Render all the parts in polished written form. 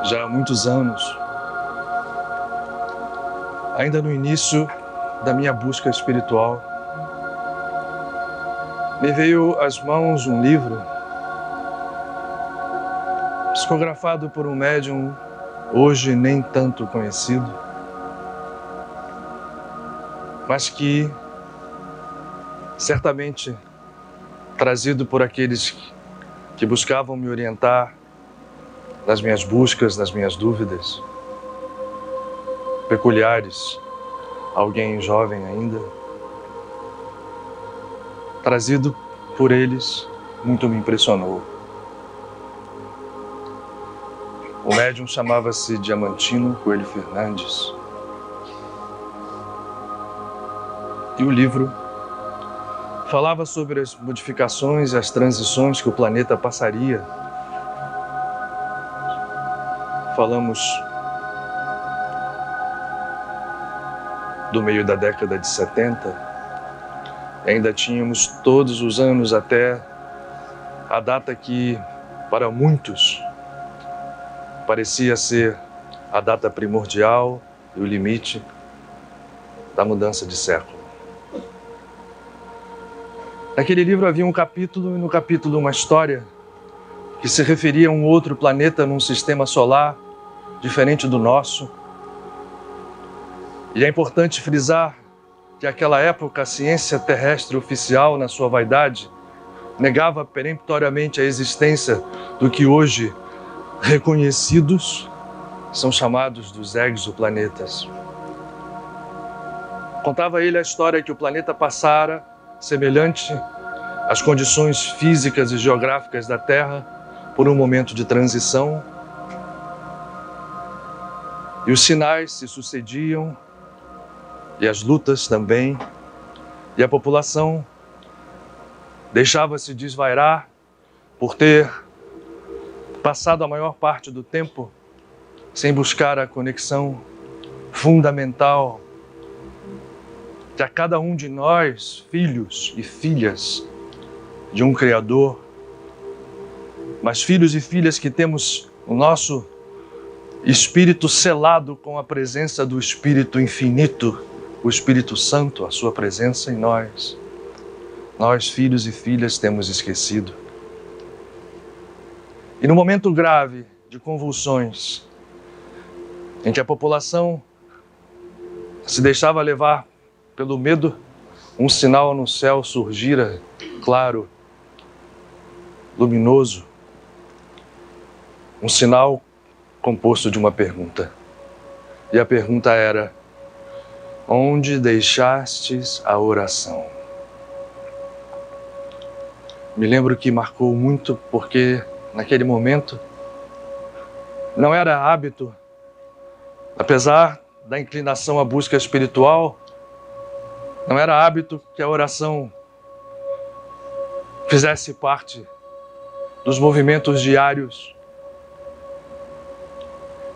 já há muitos anos, ainda no início da minha busca espiritual, me veio às mãos um livro psicografado por um médium hoje nem tanto conhecido, mas que certamente trazido por aqueles que buscavam me orientar nas minhas buscas, nas minhas dúvidas peculiares, alguém jovem ainda, trazido por eles, muito me impressionou. O médium chamava-se Diamantino Coelho Fernandes. E o livro falava sobre as modificações e as transições que o planeta passaria. Falamos do meio da década de 70. Ainda tínhamos todos os anos até a data que, para muitos, parecia ser a data primordial e o limite da mudança de século. Naquele livro havia um capítulo, e no capítulo uma história que se referia a um outro planeta num sistema solar diferente do nosso. E é importante frisar que naquela época a ciência terrestre oficial, na sua vaidade, negava peremptoriamente a existência do que hoje, reconhecidos, são chamados dos exoplanetas. Contava ele a história que o planeta passara, semelhante às condições físicas e geográficas da Terra, por um momento de transição, e os sinais se sucediam, e as lutas também, e a população deixava-se desvairar por ter passado a maior parte do tempo sem buscar a conexão fundamental que a cada um de nós, filhos e filhas de um Criador, mas filhos e filhas que temos o nosso espírito selado com a presença do Espírito Infinito, o Espírito Santo, a sua presença em nós. Nós, filhos e filhas, temos esquecido. E no momento grave de convulsões, em que a população se deixava levar pelo medo, um sinal no céu surgira, claro, luminoso, um sinal composto de uma pergunta. E a pergunta era: onde deixastes a oração? Me lembro que marcou muito porque naquele momento não era hábito, apesar da inclinação à busca espiritual, não era hábito que a oração fizesse parte dos movimentos diários.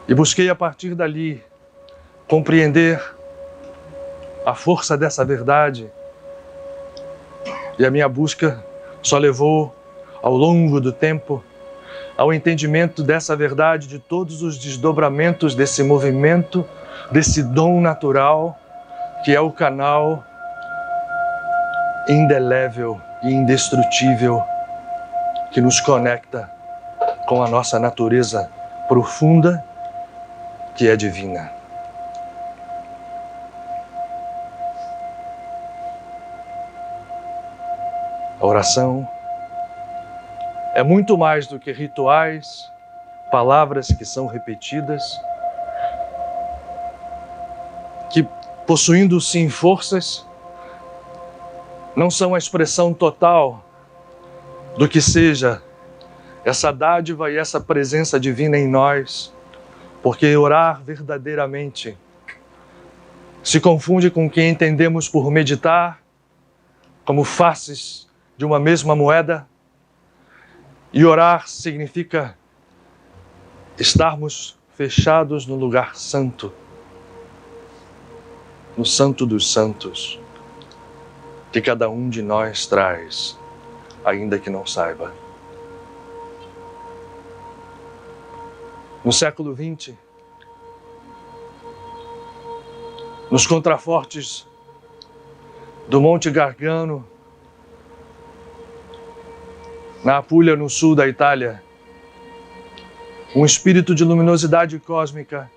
E busquei a partir dali compreender a força dessa verdade. E a minha busca só levou, ao longo do tempo, ao entendimento dessa verdade, de todos os desdobramentos desse movimento, desse dom natural, que é o canal indelével e indestrutível que nos conecta com a nossa natureza profunda, que é divina. A oração é muito mais do que rituais, palavras que são repetidas, que, possuindo sim forças, não são a expressão total do que seja essa dádiva e essa presença divina em nós, porque orar verdadeiramente se confunde com o que entendemos por meditar como faces de uma mesma moeda, e orar significa estarmos fechados no lugar santo, no santo dos santos, que cada um de nós traz, ainda que não saiba. no século XX, nos contrafortes do Monte Gargano, na Apulia, no sul da Itália, um espírito de luminosidade cósmica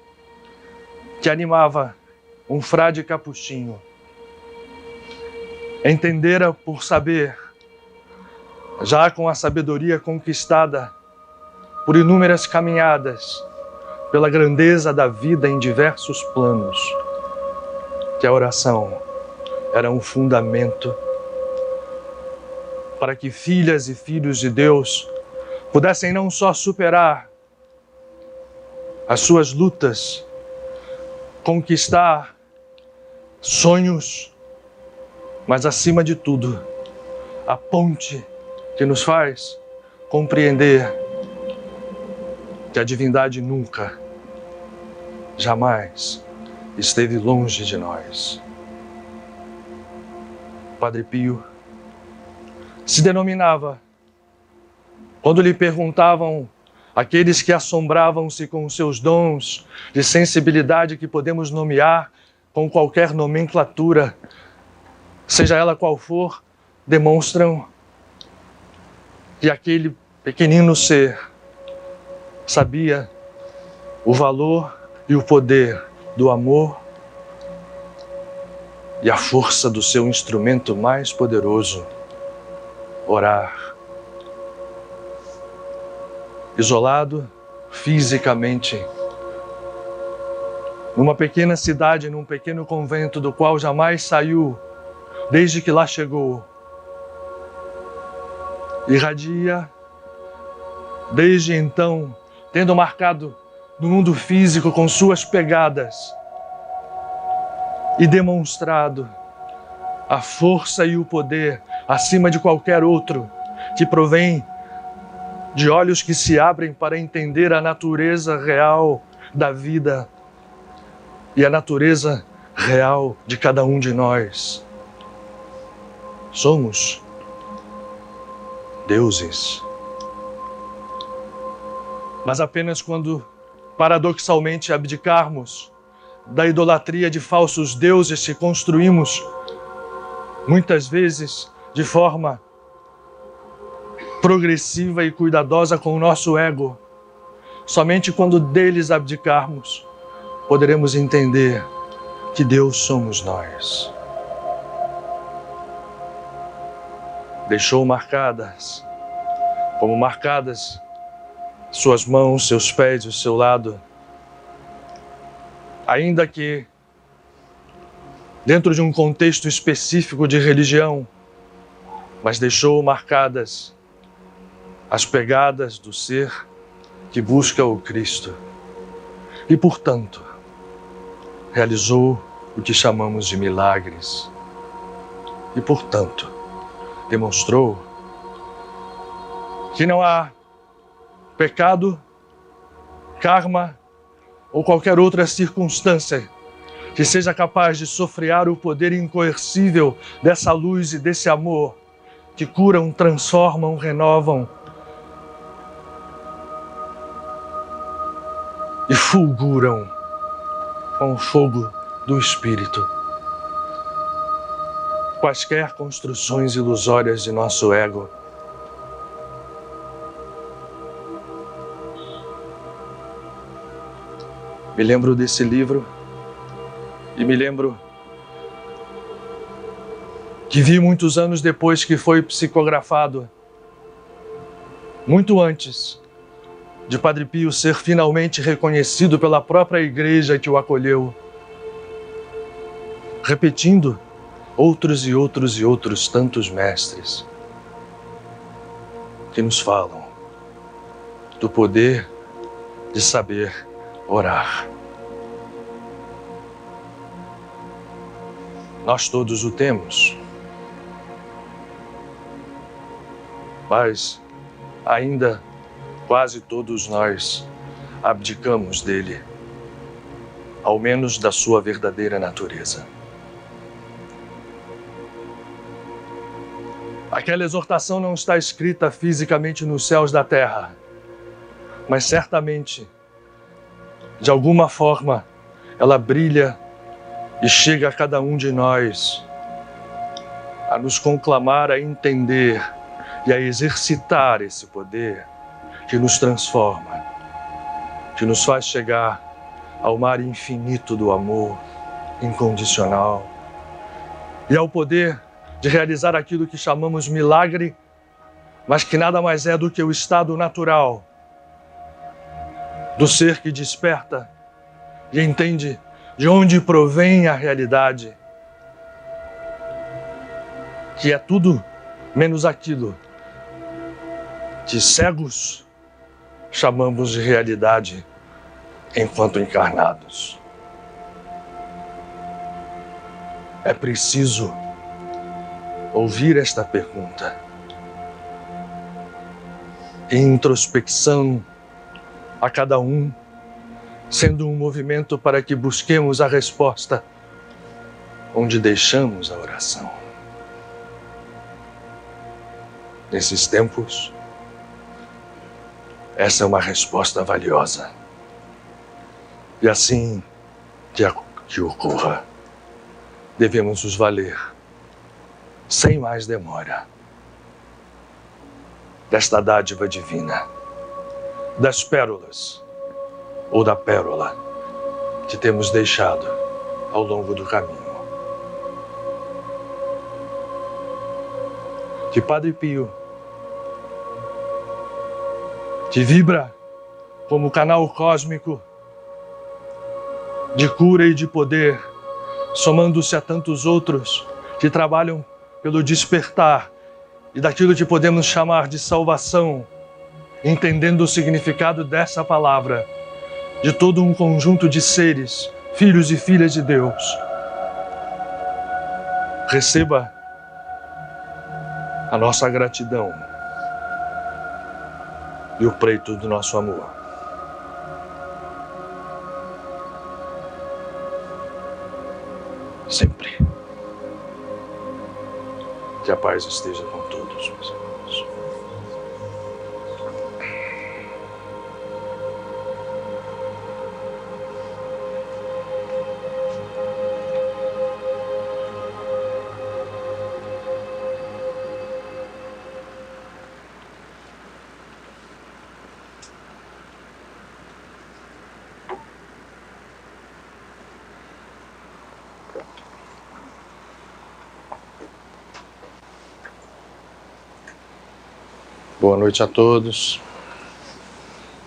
que animava um frade capuchinho. Entendera por saber, já com a sabedoria conquistada por inúmeras caminhadas, pela grandeza da vida em diversos planos, que a oração era um fundamento para que filhas e filhos de Deus pudessem não só superar as suas lutas, conquistar sonhos, mas acima de tudo, a ponte que nos faz compreender que a divindade nunca, jamais esteve longe de nós. Padre Pio se denominava, quando lhe perguntavam aqueles que assombravam-se com seus dons de sensibilidade que podemos nomear com qualquer nomenclatura, seja ela qual for, demonstram que aquele pequenino ser sabia o valor e o poder do amor e a força do seu instrumento mais poderoso, orar. Isolado fisicamente, numa pequena cidade, num pequeno convento do qual jamais saiu desde que lá chegou, irradia desde então, tendo marcado no mundo físico com suas pegadas e demonstrado a força e o poder acima de qualquer outro, que provém de olhos que se abrem para entender a natureza real da vida e a natureza real de cada um de nós. Somos deuses. Mas apenas quando, paradoxalmente, abdicarmos da idolatria de falsos deuses que construímos, muitas vezes de forma progressiva e cuidadosa com o nosso ego, somente quando deles abdicarmos, poderemos entender que Deus somos nós. Deixou marcadas, como marcadas suas mãos, seus pés, o seu lado, ainda que dentro de um contexto específico de religião, mas deixou marcadas as pegadas do ser que busca o Cristo e, portanto, realizou o que chamamos de milagres e, portanto, demonstrou que não há pecado, karma ou qualquer outra circunstância que seja capaz de sofrear o poder incoercível dessa luz e desse amor que curam, transformam, renovam e fulguram com o fogo do Espírito quaisquer construções ilusórias de nosso ego. Me lembro desse livro e me lembro que vi muitos anos depois que foi psicografado, muito antes de Padre Pio ser finalmente reconhecido pela própria igreja que o acolheu, repetindo outros e outros e outros tantos mestres que nos falam do poder de saber orar. Nós todos o temos, mas ainda quase todos nós abdicamos dele, ao menos da sua verdadeira natureza. Aquela exortação não está escrita fisicamente nos céus da terra, mas certamente de alguma forma, ela brilha e chega a cada um de nós a nos conclamar a entender e a exercitar esse poder que nos transforma, que nos faz chegar ao mar infinito do amor incondicional e ao poder de realizar aquilo que chamamos milagre, mas que nada mais é do que o estado natural do ser que desperta e entende de onde provém a realidade, que é tudo menos aquilo que cegos chamamos de realidade enquanto encarnados. É preciso ouvir esta pergunta. Introspecção a cada um, sendo um movimento para que busquemos a resposta onde deixamos a oração. Nesses tempos, essa é uma resposta valiosa. E assim que ocorra, devemos nos valer, sem mais demora, desta dádiva divina, das pérolas ou da pérola que temos deixado ao longo do caminho. Que Padre Pio, que vibra como canal cósmico de cura e de poder, somando-se a tantos outros que trabalham pelo despertar e daquilo que podemos chamar de salvação, entendendo o significado dessa palavra, de todo um conjunto de seres, filhos e filhas de Deus. Receba a nossa gratidão e o preito do nosso amor. Sempre. Que a paz esteja com todos, meus irmãos. Boa noite a todos.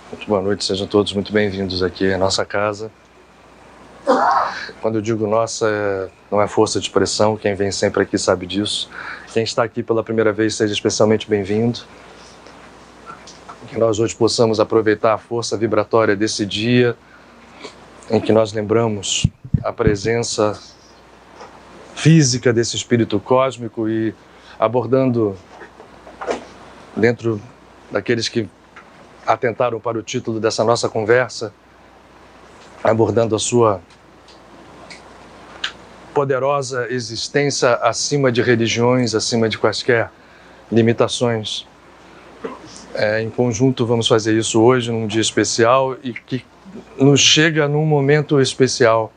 Muito boa noite, sejam todos muito bem-vindos aqui à nossa casa. Quando eu digo nossa, não é força de expressão, quem vem sempre aqui sabe disso. Quem está aqui pela primeira vez, seja especialmente bem-vindo. Que nós hoje possamos aproveitar a força vibratória desse dia em que nós lembramos a presença física desse espírito cósmico e abordando dentro daqueles que atentaram para o título dessa nossa conversa, abordando a sua poderosa existência acima de religiões, acima de quaisquer limitações. Em conjunto vamos fazer isso hoje, num dia especial e que nos chega num momento especial.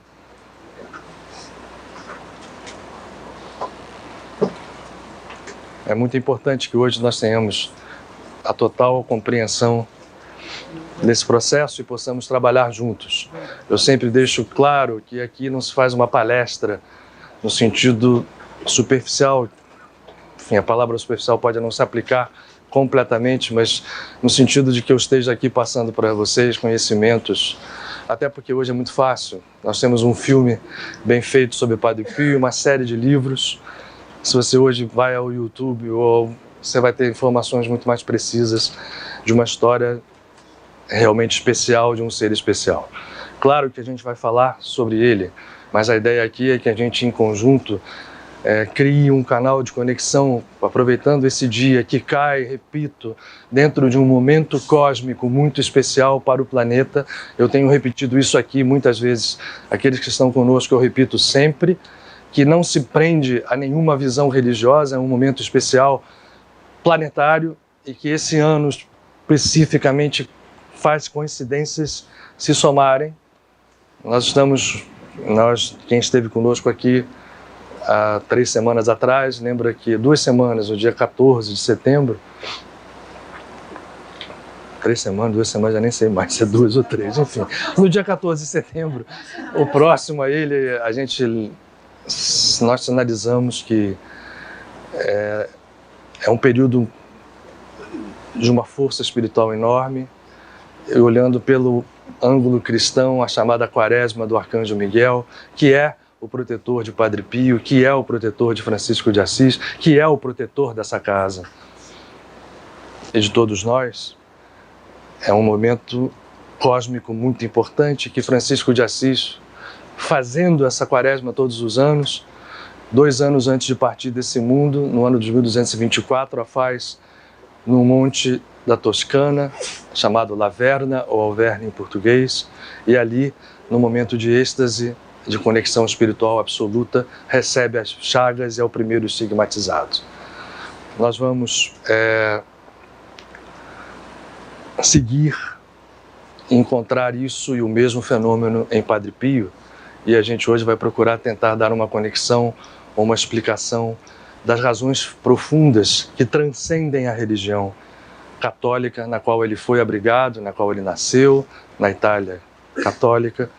É muito importante que hoje nós tenhamos a total compreensão desse processo e possamos trabalhar juntos. Eu sempre deixo claro que aqui não se faz uma palestra no sentido superficial. Enfim, a palavra superficial pode não se aplicar completamente, mas no sentido de que eu esteja aqui passando para vocês conhecimentos, até porque hoje é muito fácil. Nós temos um filme bem feito sobre Padre Pio, uma série de livros. Se você hoje vai ao YouTube, você vai ter informações muito mais precisas de uma história realmente especial, de um ser especial. Claro que a gente vai falar sobre ele, mas a ideia aqui é que a gente, em conjunto, crie um canal de conexão, aproveitando esse dia que cai, repito, dentro de um momento cósmico muito especial para o planeta. Eu tenho repetido isso aqui muitas vezes. Aqueles que estão conosco, eu repito sempre, que não se prende a nenhuma visão religiosa, é um momento especial planetário e que esse ano especificamente faz coincidências se somarem Quem esteve conosco aqui há 3 semanas atrás, lembra que 2 semanas, no dia 14 de setembro, 2 semanas, já nem sei mais se é 2 ou 3, enfim. No dia 14 de setembro, o próximo a ele, nós sinalizamos que é um período de uma força espiritual enorme, e olhando pelo ângulo cristão, a chamada Quaresma do Arcanjo Miguel, que é o protetor de Padre Pio, que é o protetor de Francisco de Assis, que é o protetor dessa casa e de todos nós. É um momento cósmico muito importante que Francisco de Assis, fazendo essa Quaresma todos os anos, 2 anos antes de partir desse mundo, no ano de 1224, a faz no monte da Toscana, chamado Laverna, ou Alverne em português, e ali, no momento de êxtase, de conexão espiritual absoluta, recebe as chagas e é o primeiro estigmatizado. Nós vamos seguir e encontrar isso e o mesmo fenômeno em Padre Pio, e a gente hoje vai procurar tentar dar uma conexão, uma explicação das razões profundas que transcendem a religião católica na qual ele foi abrigado, na qual ele nasceu, na Itália católica,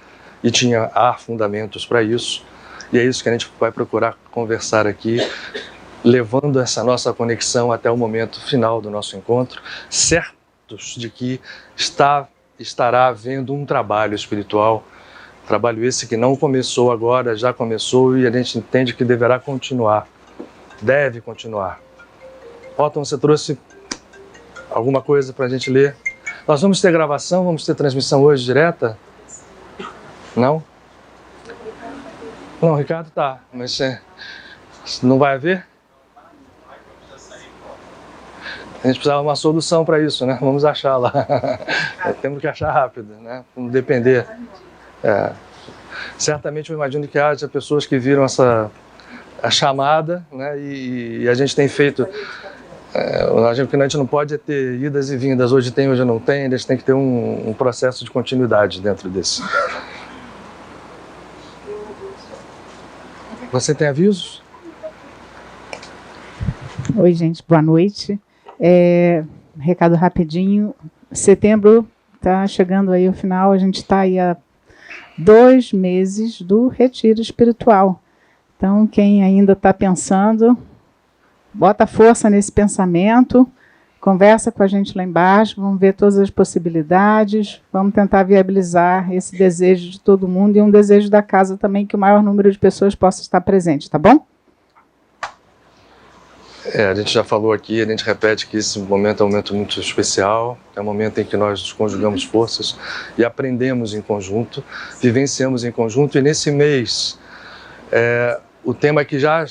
e há fundamentos para isso. E é isso que a gente vai procurar conversar aqui, levando essa nossa conexão até o momento final do nosso encontro, certos de que estará havendo um trabalho espiritual, trabalho esse que não começou agora, já começou, e a gente entende que deverá continuar, deve continuar. Otton, você trouxe alguma coisa para a gente ler? Nós vamos ter gravação, vamos ter transmissão hoje direta? Não? Não, Ricardo tá, mas não vai haver? A gente precisava de uma solução para isso, né? Vamos achar lá. Temos que achar rápido, né? Vamos depender. Certamente eu imagino que haja pessoas que viram a chamada, né? E a gente tem feito... a gente não pode ter idas e vindas, hoje tem, hoje não tem, eles têm que ter um processo de continuidade dentro desse. Você tem avisos? Oi, gente, boa noite. Recado rapidinho. Setembro está chegando aí ao final, a gente está aí há 2 meses do retiro espiritual. Então, quem ainda está pensando, bota força nesse pensamento, conversa com a gente lá embaixo, vamos ver todas as possibilidades, vamos tentar viabilizar esse desejo de todo mundo e um desejo da casa também, que o maior número de pessoas possa estar presente, tá bom? A gente já falou aqui, a gente repete que esse momento é um momento muito especial, é um momento em que nós conjugamos forças e aprendemos em conjunto, vivenciamos em conjunto, e nesse mês, o tema que já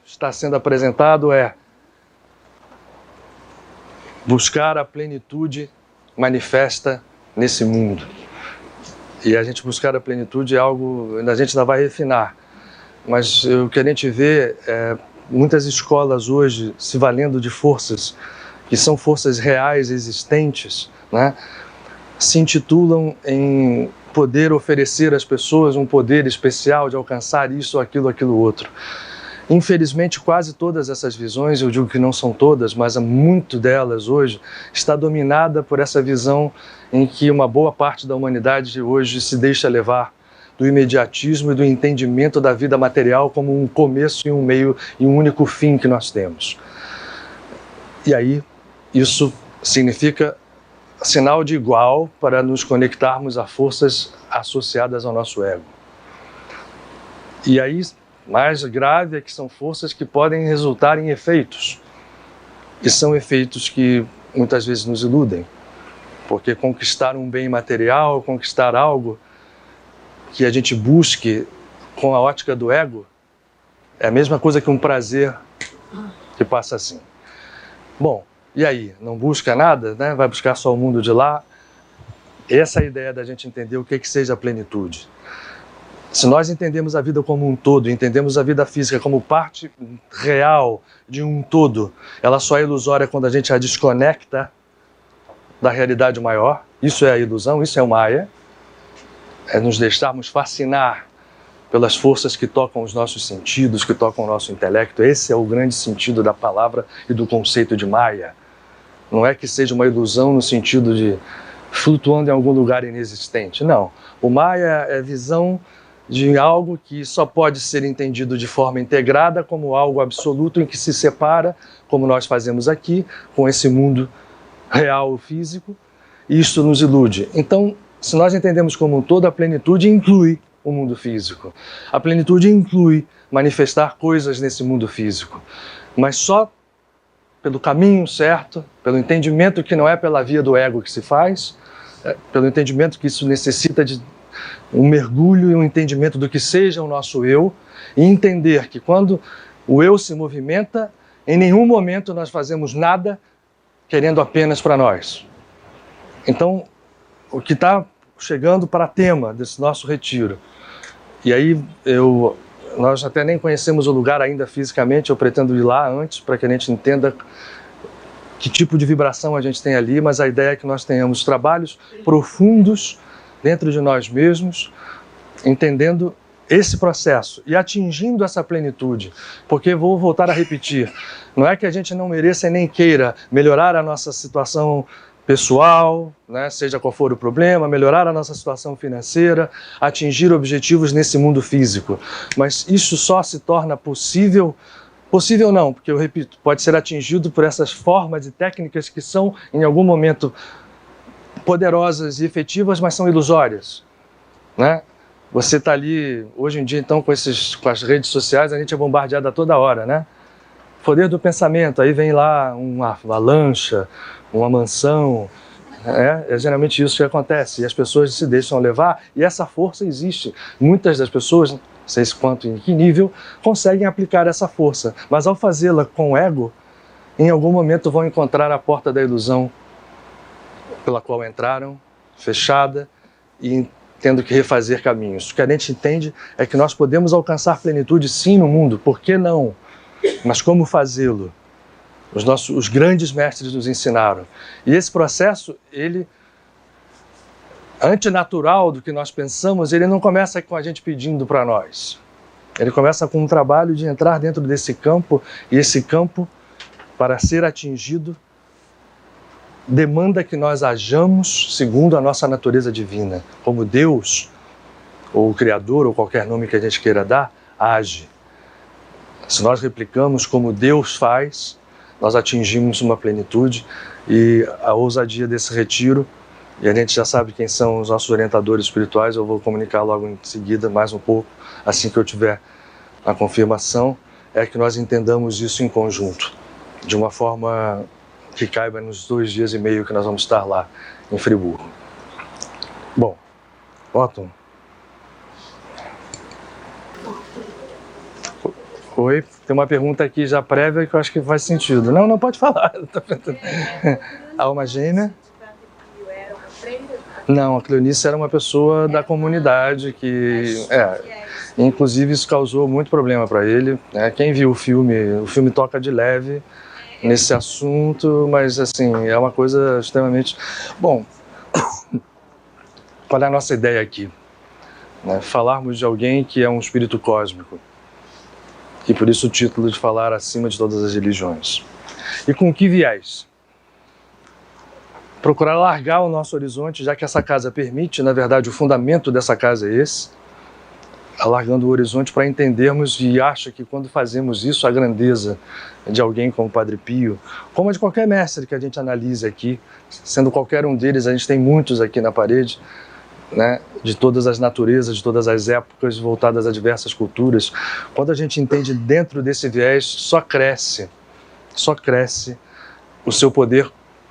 está sendo apresentado é buscar a plenitude manifesta nesse mundo. E a gente buscar a plenitude é algo, a gente ainda vai refinar, mas o que a gente vê é muitas escolas hoje se valendo de forças que são forças reais, existentes, né? Se intitulam em poder oferecer às pessoas um poder especial de alcançar isso, aquilo, outro. Infelizmente, quase todas essas visões, eu digo que não são todas, mas muito delas hoje, está dominada por essa visão em que uma boa parte da humanidade hoje se deixa levar do imediatismo e do entendimento da vida material como um começo e um meio e um único fim que nós temos. E aí, isso significa sinal de igual para nos conectarmos a forças associadas ao nosso ego. E aí, mais grave é que são forças que podem resultar em efeitos. E são efeitos que muitas vezes nos iludem. Porque conquistar um bem material, conquistar algo que a gente busque com a ótica do ego, é a mesma coisa que um prazer que passa assim. Bom, e aí? Não busca nada, né? Vai buscar só o mundo de lá? Essa é a ideia da gente entender o que seja a plenitude. Se nós entendemos a vida como um todo, entendemos a vida física como parte real de um todo, ela só é ilusória quando a gente a desconecta da realidade maior. Isso é a ilusão, isso é o Maya. é nos deixarmos fascinar pelas forças que tocam os nossos sentidos, que tocam o nosso intelecto. Esse é o grande sentido da palavra e do conceito de Maya. Não é que seja uma ilusão no sentido de flutuando em algum lugar inexistente. Não. O Maya é a visão de algo que só pode ser entendido de forma integrada como algo absoluto em que se separa, como nós fazemos aqui, com esse mundo real físico, e isto nos ilude. Então, se nós entendemos como um todo, a plenitude inclui o mundo físico. A plenitude inclui manifestar coisas nesse mundo físico, mas só pelo caminho certo, pelo entendimento que não é pela via do ego que se faz, pelo entendimento que isso necessita de um mergulho e um entendimento do que seja o nosso eu, e entender que quando o eu se movimenta, em nenhum momento nós fazemos nada querendo apenas para nós. Então, o que está chegando para tema desse nosso retiro, e aí nós até nem conhecemos o lugar ainda fisicamente, eu pretendo ir lá antes para que a gente entenda que tipo de vibração a gente tem ali, mas a ideia é que nós tenhamos trabalhos profundos dentro de nós mesmos, entendendo esse processo e atingindo essa plenitude. Porque, vou voltar a repetir, não é que a gente não mereça e nem queira melhorar a nossa situação pessoal, né, seja qual for o problema, melhorar a nossa situação financeira, atingir objetivos nesse mundo físico. Mas isso só se torna possível não, porque eu repito, pode ser atingido por essas formas e técnicas que são, em algum momento, poderosas e efetivas, mas são ilusórias, né? Você está ali, hoje em dia, então, com as redes sociais, a gente é bombardeado a toda hora, né? Poder do pensamento, aí vem lá uma lancha, uma mansão, é geralmente isso que acontece, e as pessoas se deixam levar, e essa força existe. Muitas das pessoas, não sei quanto, em que nível, conseguem aplicar essa força, mas ao fazê-la com o ego, em algum momento vão encontrar a porta da ilusão pela qual entraram, fechada, e tendo que refazer caminhos. O que a gente entende é que nós podemos alcançar plenitude sim no mundo, por que não? Mas como fazê-lo? Os grandes mestres nos ensinaram. E esse processo, ele, antinatural do que nós pensamos, ele não começa com a gente pedindo para nós. Ele começa com um trabalho de entrar dentro desse campo, e esse campo, para ser atingido, demanda que nós hajamos segundo a nossa natureza divina. Como Deus, ou o Criador, ou qualquer nome que a gente queira dar, age. Se nós replicamos como Deus faz, nós atingimos uma plenitude, e a ousadia desse retiro, e a gente já sabe quem são os nossos orientadores espirituais, eu vou comunicar logo em seguida, mais um pouco, assim que eu tiver a confirmação, é que nós entendamos isso em conjunto, de uma forma que caiba nos 2 dias e meio que nós vamos estar lá em Friburgo. Bom, Otton. Oi, tem uma pergunta aqui já prévia que eu acho que faz sentido. Não pode falar. A alma gêmea? Não, a Cleonice era uma pessoa da comunidade que... inclusive isso causou muito problema para ele. Né? Quem viu o filme toca de leve nesse assunto, mas assim, é uma coisa extremamente... Bom, qual é a nossa ideia aqui? Né? Falarmos de alguém que é um espírito cósmico. E por isso o título de falar acima de todas as religiões. E com que viés? Procurar largar o nosso horizonte, já que essa casa permite, na verdade o fundamento dessa casa é esse, alargando o horizonte para entendermos, e acho que quando fazemos isso, a grandeza de alguém como o Padre Pio, como a de qualquer mestre que a gente analise aqui, sendo qualquer um deles, a gente tem muitos aqui na parede, né, de todas as naturezas, de todas as épocas, voltadas a diversas culturas. Quando a gente entende dentro desse viés, só cresce o seu poder.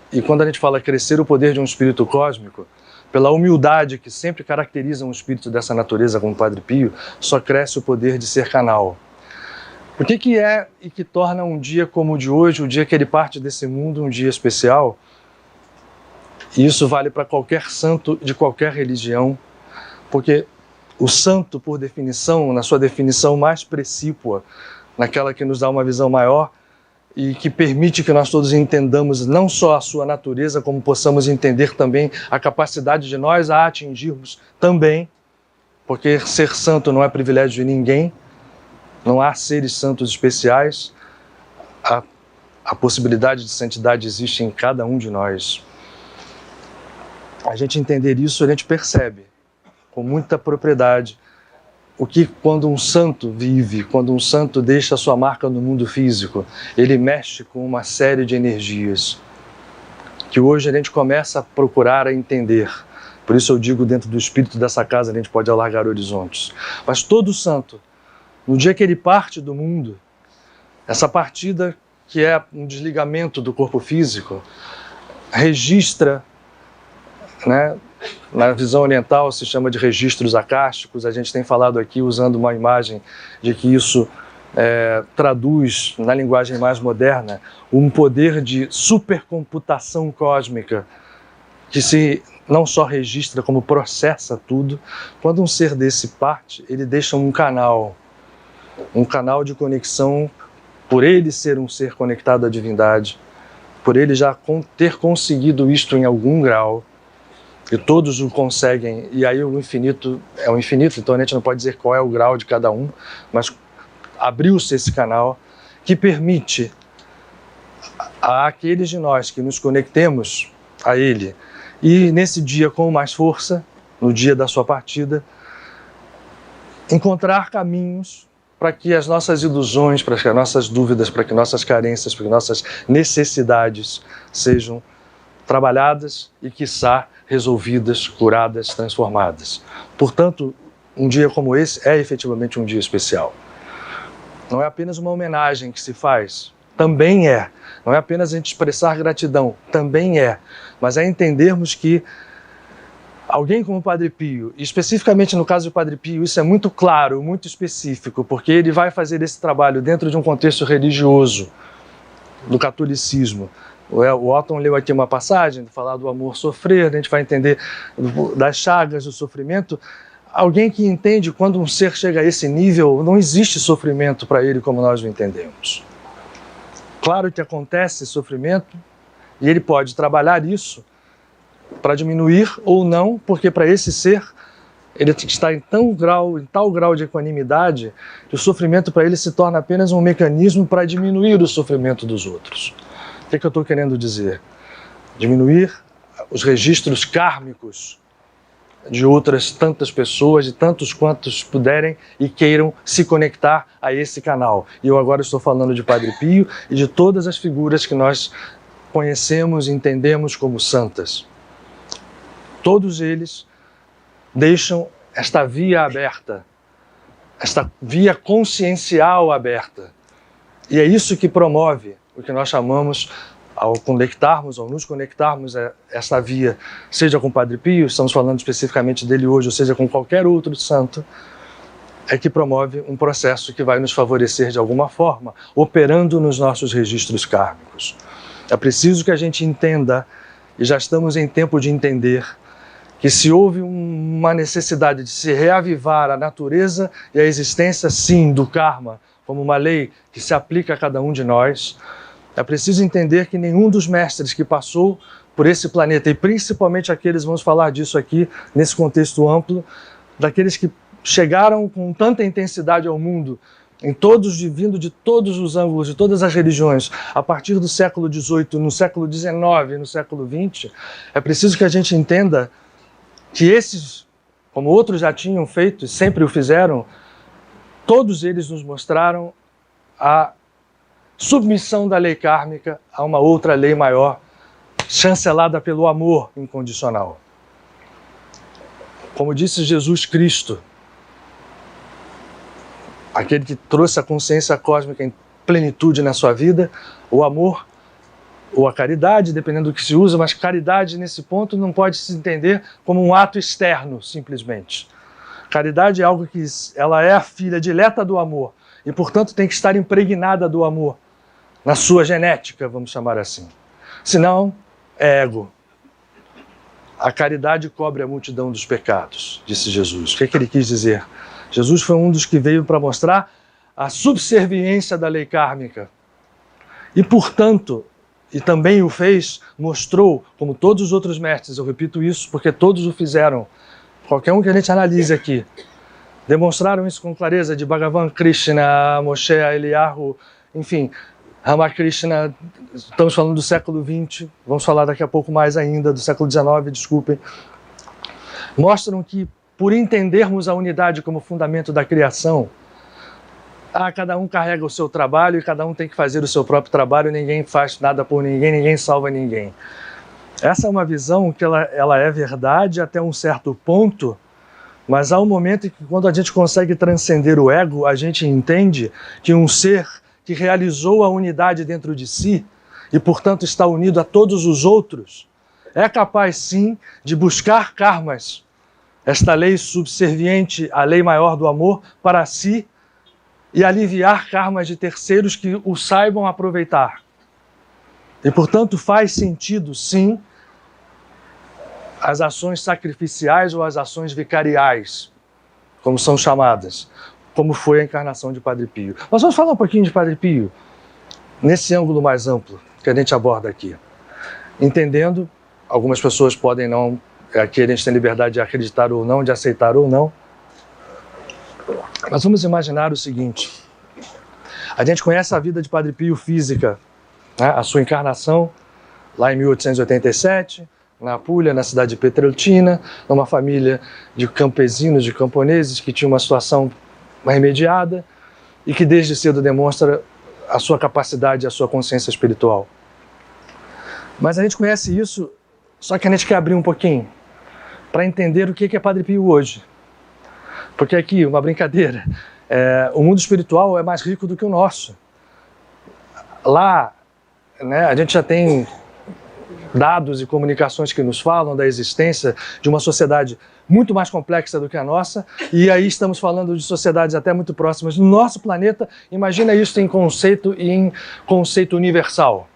E quando a gente fala crescer o poder de um espírito cósmico, pela humildade que sempre caracteriza um espírito dessa natureza como o Padre Pio, só cresce o poder de ser canal. O que é e que torna um dia como o de hoje, o dia que ele parte desse mundo, um dia especial? E isso vale para qualquer santo de qualquer religião, porque o santo, por definição, na sua definição mais precípua, naquela que nos dá uma visão maior e que permite que nós todos entendamos não só a sua natureza, como possamos entender também a capacidade de nós a atingirmos também, porque ser santo não é privilégio de ninguém, não há seres santos especiais, a possibilidade de santidade existe em cada um de nós. A gente entender isso, a gente percebe com muita propriedade o que quando um santo vive, quando um santo deixa a sua marca no mundo físico, ele mexe com uma série de energias que hoje a gente começa a procurar a entender. Por isso eu digo, dentro do espírito dessa casa a gente pode alargar horizontes. Mas todo santo, no dia que ele parte do mundo, essa partida que é um desligamento do corpo físico, registra, né? Na visão oriental se chama de registros acásticos. A gente tem falado aqui usando uma imagem de que isso traduz, na linguagem mais moderna, um poder de supercomputação cósmica que se não só registra, como processa tudo. Quando um ser desse parte, ele deixa um canal de conexão, por ele ser um ser conectado à divindade, por ele já ter conseguido isto em algum grau, e todos o conseguem, e aí o infinito é o infinito, então a gente não pode dizer qual é o grau de cada um, mas abriu-se esse canal que permite àqueles de nós que nos conectemos a ele, e nesse dia com mais força, no dia da sua partida, encontrar caminhos para que as nossas ilusões, para que as nossas dúvidas, para que nossas carências, para que nossas necessidades sejam trabalhadas e, quiçá, resolvidas, curadas, transformadas. Portanto, um dia como esse é efetivamente um dia especial. Não é apenas uma homenagem que se faz, também é. Não é apenas a gente expressar gratidão, também é. Mas é entendermos que alguém como o Padre Pio, e especificamente no caso do Padre Pio, isso é muito claro, muito específico, porque ele vai fazer esse trabalho dentro de um contexto religioso, do catolicismo. O Otton leu aqui uma passagem, falar do amor sofrer, a gente vai entender das chagas do sofrimento. Alguém que entende quando um ser chega a esse nível, não existe sofrimento para ele como nós o entendemos. Claro que acontece sofrimento e ele pode trabalhar isso para diminuir ou não, porque para esse ser ele está em tal grau de equanimidade que o sofrimento para ele se torna apenas um mecanismo para diminuir o sofrimento dos outros. O que eu estou querendo dizer? Diminuir os registros kármicos de outras tantas pessoas, de tantos quantos puderem e queiram se conectar a esse canal. E eu agora estou falando de Padre Pio e de todas as figuras que nós conhecemos e entendemos como santas. Todos eles deixam esta via aberta, esta via consciencial aberta. E é isso que promove o que nós chamamos, ao nos conectarmos a essa via, seja com o Padre Pio, estamos falando especificamente dele hoje, ou seja com qualquer outro santo, é que promove um processo que vai nos favorecer de alguma forma, operando nos nossos registros kármicos. É preciso que a gente entenda, e já estamos em tempo de entender, que se houve uma necessidade de se reavivar a natureza e a existência, sim, do karma, como uma lei que se aplica a cada um de nós, é preciso entender que nenhum dos mestres que passou por esse planeta, e principalmente aqueles, vamos falar disso aqui, nesse contexto amplo, daqueles que chegaram com tanta intensidade ao mundo, vindo de todos os ângulos, de todas as religiões, a partir do século XVIII, no século XIX, no século XX, é preciso que a gente entenda que esses, como outros já tinham feito e sempre o fizeram, todos eles nos mostraram a submissão da lei kármica a uma outra lei maior, chancelada pelo amor incondicional. Como disse Jesus Cristo, aquele que trouxe a consciência cósmica em plenitude na sua vida, o amor ou a caridade, dependendo do que se usa, mas caridade nesse ponto não pode se entender como um ato externo, simplesmente. Caridade é algo que ela é a filha dileta do amor e, portanto, tem que estar impregnada do amor, na sua genética, vamos chamar assim. Senão, é ego. A caridade cobre a multidão dos pecados, disse Jesus. O que ele quis dizer? Jesus foi um dos que veio para mostrar a subserviência da lei kármica. E, portanto, e também o fez, mostrou, como todos os outros mestres, eu repito isso porque todos o fizeram, qualquer um que a gente analise aqui, demonstraram isso com clareza, de Bhagavan Krishna, Moshe, Eliyahu, enfim, Ramakrishna. Estamos falando do século XX, vamos falar daqui a pouco mais ainda, do século XIX, desculpem. Mostram que, por entendermos a unidade como fundamento da criação, cada um carrega o seu trabalho e cada um tem que fazer o seu próprio trabalho, ninguém faz nada por ninguém, ninguém salva ninguém. Essa é uma visão que ela é verdade até um certo ponto, mas há um momento em que, quando a gente consegue transcender o ego, a gente entende que um ser que realizou a unidade dentro de si e, portanto, está unido a todos os outros, é capaz, sim, de buscar karmas, esta lei subserviente à lei maior do amor, para si, e aliviar karmas de terceiros que o saibam aproveitar. E, portanto, faz sentido, sim, as ações sacrificiais ou as ações vicariais, como são chamadas, como foi a encarnação de Padre Pio. Nós vamos falar um pouquinho de Padre Pio nesse ângulo mais amplo que a gente aborda aqui. Entendendo, algumas pessoas podem não, aqui a gente tem liberdade de acreditar ou não, de aceitar ou não, mas vamos imaginar o seguinte: a gente conhece a vida de Padre Pio física, né? A sua encarnação lá em 1887, na Apulia, na cidade de Petrelcina, numa família de campesinos, de camponeses que tinha uma situação remediada e que desde cedo demonstra a sua capacidade e a sua consciência espiritual. Mas a gente conhece isso, só que a gente quer abrir um pouquinho para entender o que é Padre Pio hoje. Porque aqui, uma brincadeira, o mundo espiritual é mais rico do que o nosso. Lá, né, a gente já tem dados e comunicações que nos falam da existência de uma sociedade muito mais complexa do que a nossa, e aí estamos falando de sociedades até muito próximas do nosso planeta. Imagina isso em conceito universal.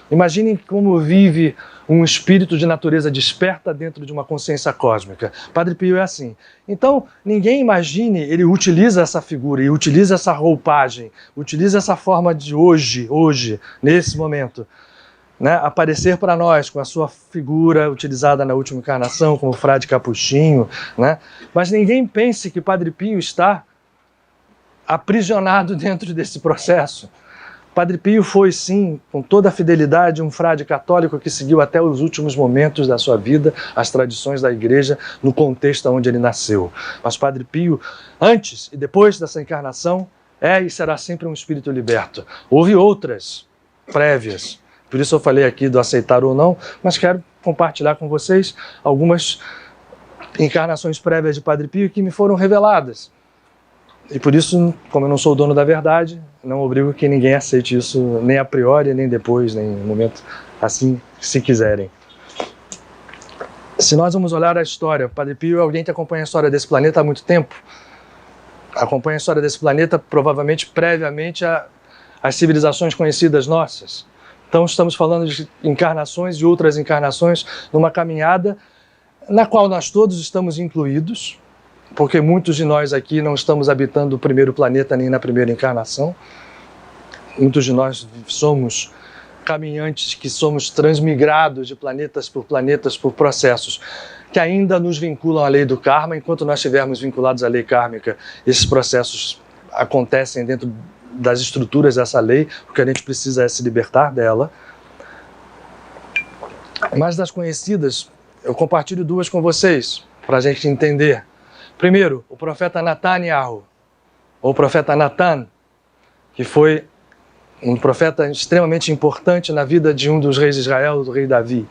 Imaginem como vive um espírito de natureza desperta dentro de uma consciência cósmica. Padre Pio é assim. Então, ninguém imagine, ele utiliza essa figura e utiliza essa roupagem, utiliza essa forma de hoje, nesse momento, né, aparecer para nós com a sua figura utilizada na última encarnação, como frade capuchinho, né? Mas ninguém pense que Padre Pio está aprisionado dentro desse processo. Padre Pio foi, sim, com toda a fidelidade, um frade católico que seguiu até os últimos momentos da sua vida as tradições da Igreja no contexto onde ele nasceu. Mas Padre Pio, antes e depois dessa encarnação, é e será sempre um espírito liberto. Houve outras prévias, por isso eu falei aqui do aceitar ou não, mas quero compartilhar com vocês algumas encarnações prévias de Padre Pio que me foram reveladas. E por isso, como eu não sou o dono da verdade, não obrigo que ninguém aceite isso, nem a priori, nem depois, nem no momento assim, se quiserem. Se nós vamos olhar a história, Padre Pio é alguém que acompanha a história desse planeta há muito tempo. Acompanha a história desse planeta, provavelmente, previamente às civilizações conhecidas nossas. Então, estamos falando de encarnações e outras encarnações numa caminhada na qual nós todos estamos incluídos, porque muitos de nós aqui não estamos habitando o primeiro planeta nem na primeira encarnação. Muitos de nós somos caminhantes que somos transmigrados de planetas por processos que ainda nos vinculam à lei do karma. Enquanto nós estivermos vinculados à lei kármica, esses processos acontecem dentro das estruturas dessa lei, o que a gente precisa é se libertar dela. Mas das conhecidas, eu compartilho duas com vocês, para a gente entender. Primeiro, o profeta Nathaniel, ou profeta Natan, que foi um profeta extremamente importante na vida de um dos reis de Israel, do rei Davi.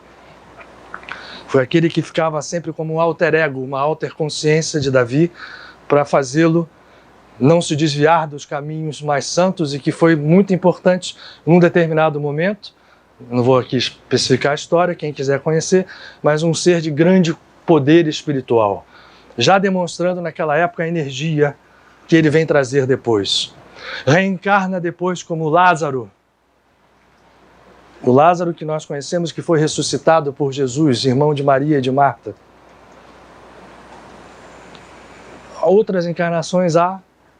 Foi aquele que ficava sempre como um alter ego, uma alter consciência de Davi, para fazê-lo não se desviar dos caminhos mais santos, e que foi muito importante num determinado momento. Não vou aqui especificar a história, quem quiser conhecer, mas um ser de grande poder espiritual, já demonstrando naquela época a energia que ele vem trazer depois. Reencarna depois como Lázaro. O Lázaro que nós conhecemos, que foi ressuscitado por Jesus, irmão de Maria e de Marta. Outras encarnações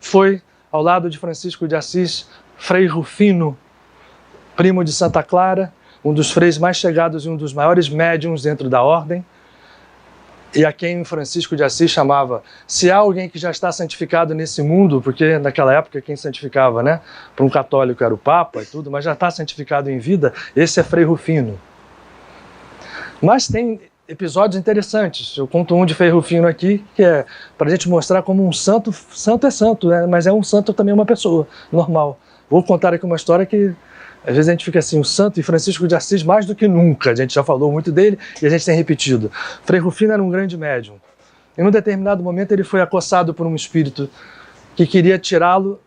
foi ao lado de Francisco de Assis, Frei Rufino, primo de Santa Clara, um dos freis mais chegados e um dos maiores médiuns dentro da ordem. e a quem Francisco de Assis chamava, se há alguém que já está santificado nesse mundo, porque naquela época quem santificava, né, para um católico era o Papa e tudo, mas já está santificado em vida, esse é Frei Rufino. Mas tem episódios interessantes. Eu conto um de Frei Rufino aqui, que é para a gente mostrar como um santo é santo, né, mas é um santo também uma pessoa normal. Vou contar aqui uma história que às vezes a gente fica assim, o santo e Francisco de Assis mais do que nunca. A gente já falou muito dele e a gente tem repetido. Frei Rufino era um grande médium. Em um determinado momento ele foi acossado por um espírito que queria tirá-lo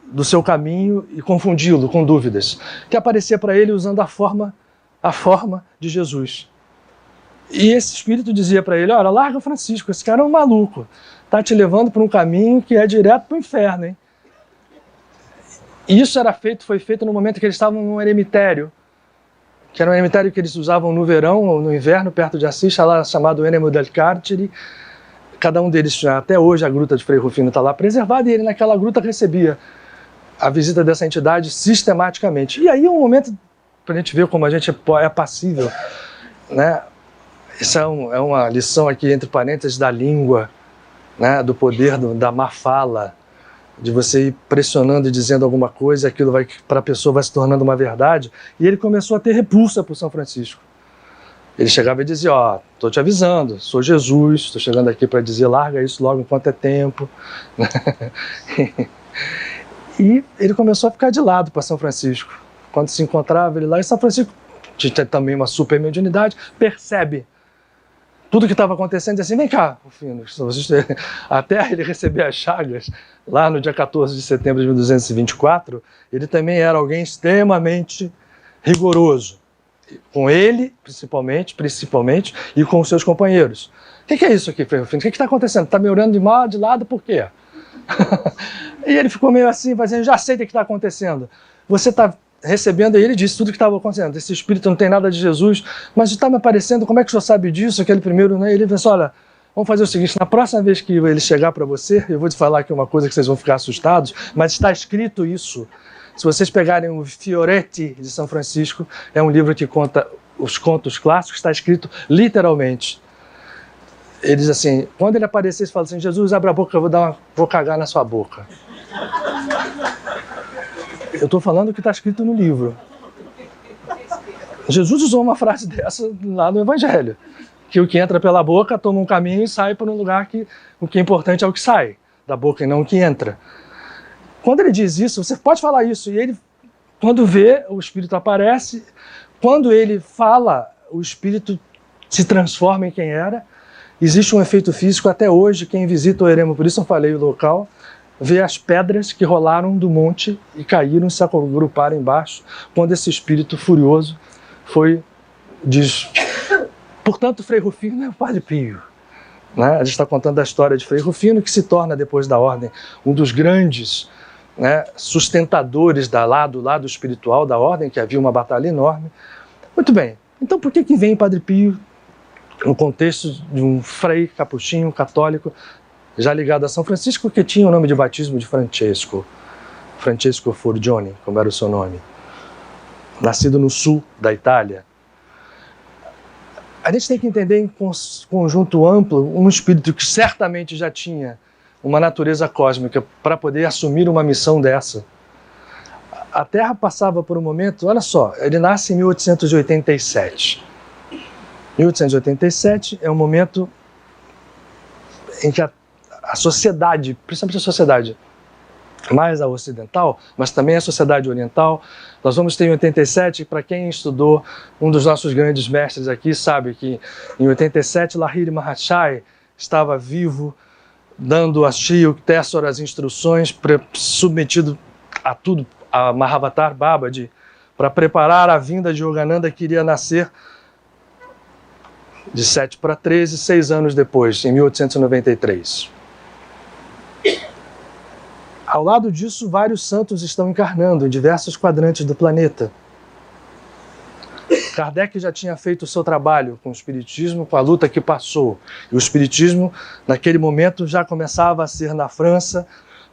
do seu caminho e confundi-lo com dúvidas, que aparecia para ele usando a forma de Jesus. E esse espírito dizia para ele, olha, larga Francisco, esse cara é um maluco, está te levando para um caminho que é direto para o inferno, hein? E isso foi feito no momento que eles estavam num eremitério, que era um eremitério que eles usavam no verão ou no inverno, perto de Assis, chamado Eremo del Carceri. Cada um deles, até hoje, a gruta de Frei Rufino está lá preservada, e ele naquela gruta recebia a visita dessa entidade sistematicamente. E aí é um momento para a gente ver como a gente é passível, né? Isso é uma lição aqui, entre parênteses, da língua, né? Do poder da má fala, de você ir pressionando e dizendo alguma coisa, aquilo para a pessoa vai se tornando uma verdade. E ele começou a ter repulsa por São Francisco. Ele chegava e dizia, ó, estou te avisando, sou Jesus, estou chegando aqui para dizer, larga isso logo enquanto é tempo. E ele começou a ficar de lado para São Francisco. Quando se encontrava ele lá, e São Francisco tinha também uma super mediunidade, percebe tudo que estava acontecendo, e assim, vem cá, Rufino, até ele receber as chagas, lá no dia 14 de setembro de 1224, ele também era alguém extremamente rigoroso, com ele, principalmente, e com os seus companheiros. O que é isso aqui, Frei Rufino? O que está acontecendo? Está me olhando de lado, por quê? E ele ficou meio assim, fazendo, já sei o que está acontecendo. Você está recebendo, e ele disse tudo o que estava acontecendo. Esse espírito não tem nada de Jesus, mas está me aparecendo, como é que o senhor sabe disso? Aquele primeiro, né? Ele disse, olha, vamos fazer o seguinte, na próxima vez que ele chegar para você, eu vou te falar aqui uma coisa que vocês vão ficar assustados, mas está escrito isso. Se vocês pegarem o Fioretti de São Francisco, é um livro que conta os contos clássicos, está escrito literalmente. Ele diz assim, quando ele aparecer, ele fala assim, Jesus, abre a boca, eu vou cagar na sua boca. Eu estou falando o que está escrito no livro. Jesus usou uma frase dessa lá no Evangelho, que o que entra pela boca toma um caminho e sai para um lugar que o que é importante é o que sai da boca e não o que entra. Quando ele diz isso, você pode falar isso, e ele, quando vê, o Espírito aparece, quando ele fala, o Espírito se transforma em quem era. Existe um efeito físico até hoje, quem visita o Eremo, por isso eu falei o local, vê as pedras que rolaram do monte e caíram e se agruparam embaixo, quando esse espírito furioso diz. Portanto, Frei Rufino é o Padre Pio. Né? A gente está contando a história de Frei Rufino, que se torna, depois da ordem, um dos grandes, né, sustentadores do lado espiritual da ordem, que havia uma batalha enorme. Muito bem, então por que vem Padre Pio no contexto de um frei capuchinho católico já ligado a São Francisco, que tinha o nome de batismo de Francesco Forgione, como era o seu nome, nascido no sul da Itália? A gente tem que entender em conjunto amplo um espírito que certamente já tinha uma natureza cósmica para poder assumir uma missão dessa. A Terra passava por um momento, olha só, ele nasce em 1887. 1887 é um momento em que a sociedade, principalmente a sociedade mais a ocidental, mas também a sociedade oriental, nós vamos ter em 87, para quem estudou, um dos nossos grandes mestres aqui sabe que em 87 Lahiri Mahachai estava vivo, dando a Shri Yukteswar as instruções, submetido a tudo, a Mahavatar Babaji, para preparar a vinda de Yogananda, que iria nascer de 7 para 13, 6 anos depois, em 1893. Ao lado disso, vários santos estão encarnando em diversos quadrantes do planeta. Kardec já tinha feito o seu trabalho com o Espiritismo, com a luta que passou. E o Espiritismo, naquele momento, já começava a ser, na França,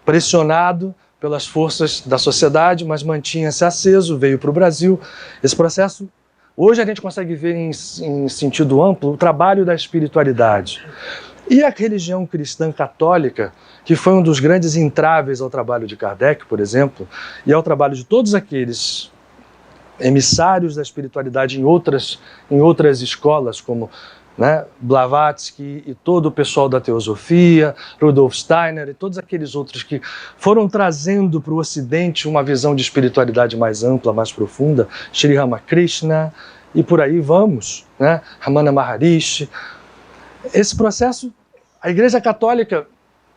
pressionado pelas forças da sociedade, mas mantinha-se aceso, veio para o Brasil. Esse processo, Hoje a gente consegue ver em sentido amplo o trabalho da espiritualidade. E a religião cristã católica, que foi um dos grandes entraves ao trabalho de Kardec, por exemplo, e ao trabalho de todos aqueles emissários da espiritualidade em outras escolas, como Blavatsky e todo o pessoal da teosofia, Rudolf Steiner e todos aqueles outros que foram trazendo para o Ocidente uma visão de espiritualidade mais ampla, mais profunda, Sri Ramakrishna e por aí vamos, Ramana Maharishi. Esse processo, a Igreja Católica,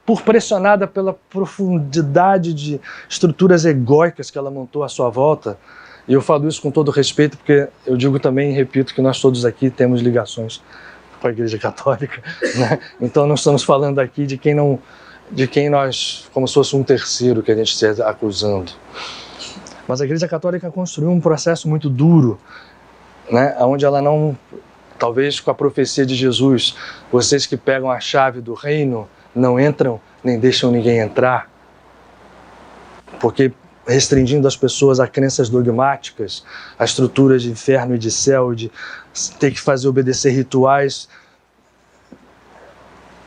por pressionada pela profundidade de estruturas egóicas que ela montou à sua volta, e eu falo isso com todo respeito, porque eu digo também e repito que nós todos aqui temos ligações com a Igreja Católica, Então não estamos falando aqui de quem nós, como se fosse um terceiro que a gente esteja acusando. Mas a Igreja Católica construiu um processo muito duro, onde ela não, talvez com a profecia de Jesus, vocês que pegam a chave do reino não entram nem deixam ninguém entrar, porque restringindo as pessoas a crenças dogmáticas, a estruturas de inferno e de céu, de ter que fazer obedecer rituais.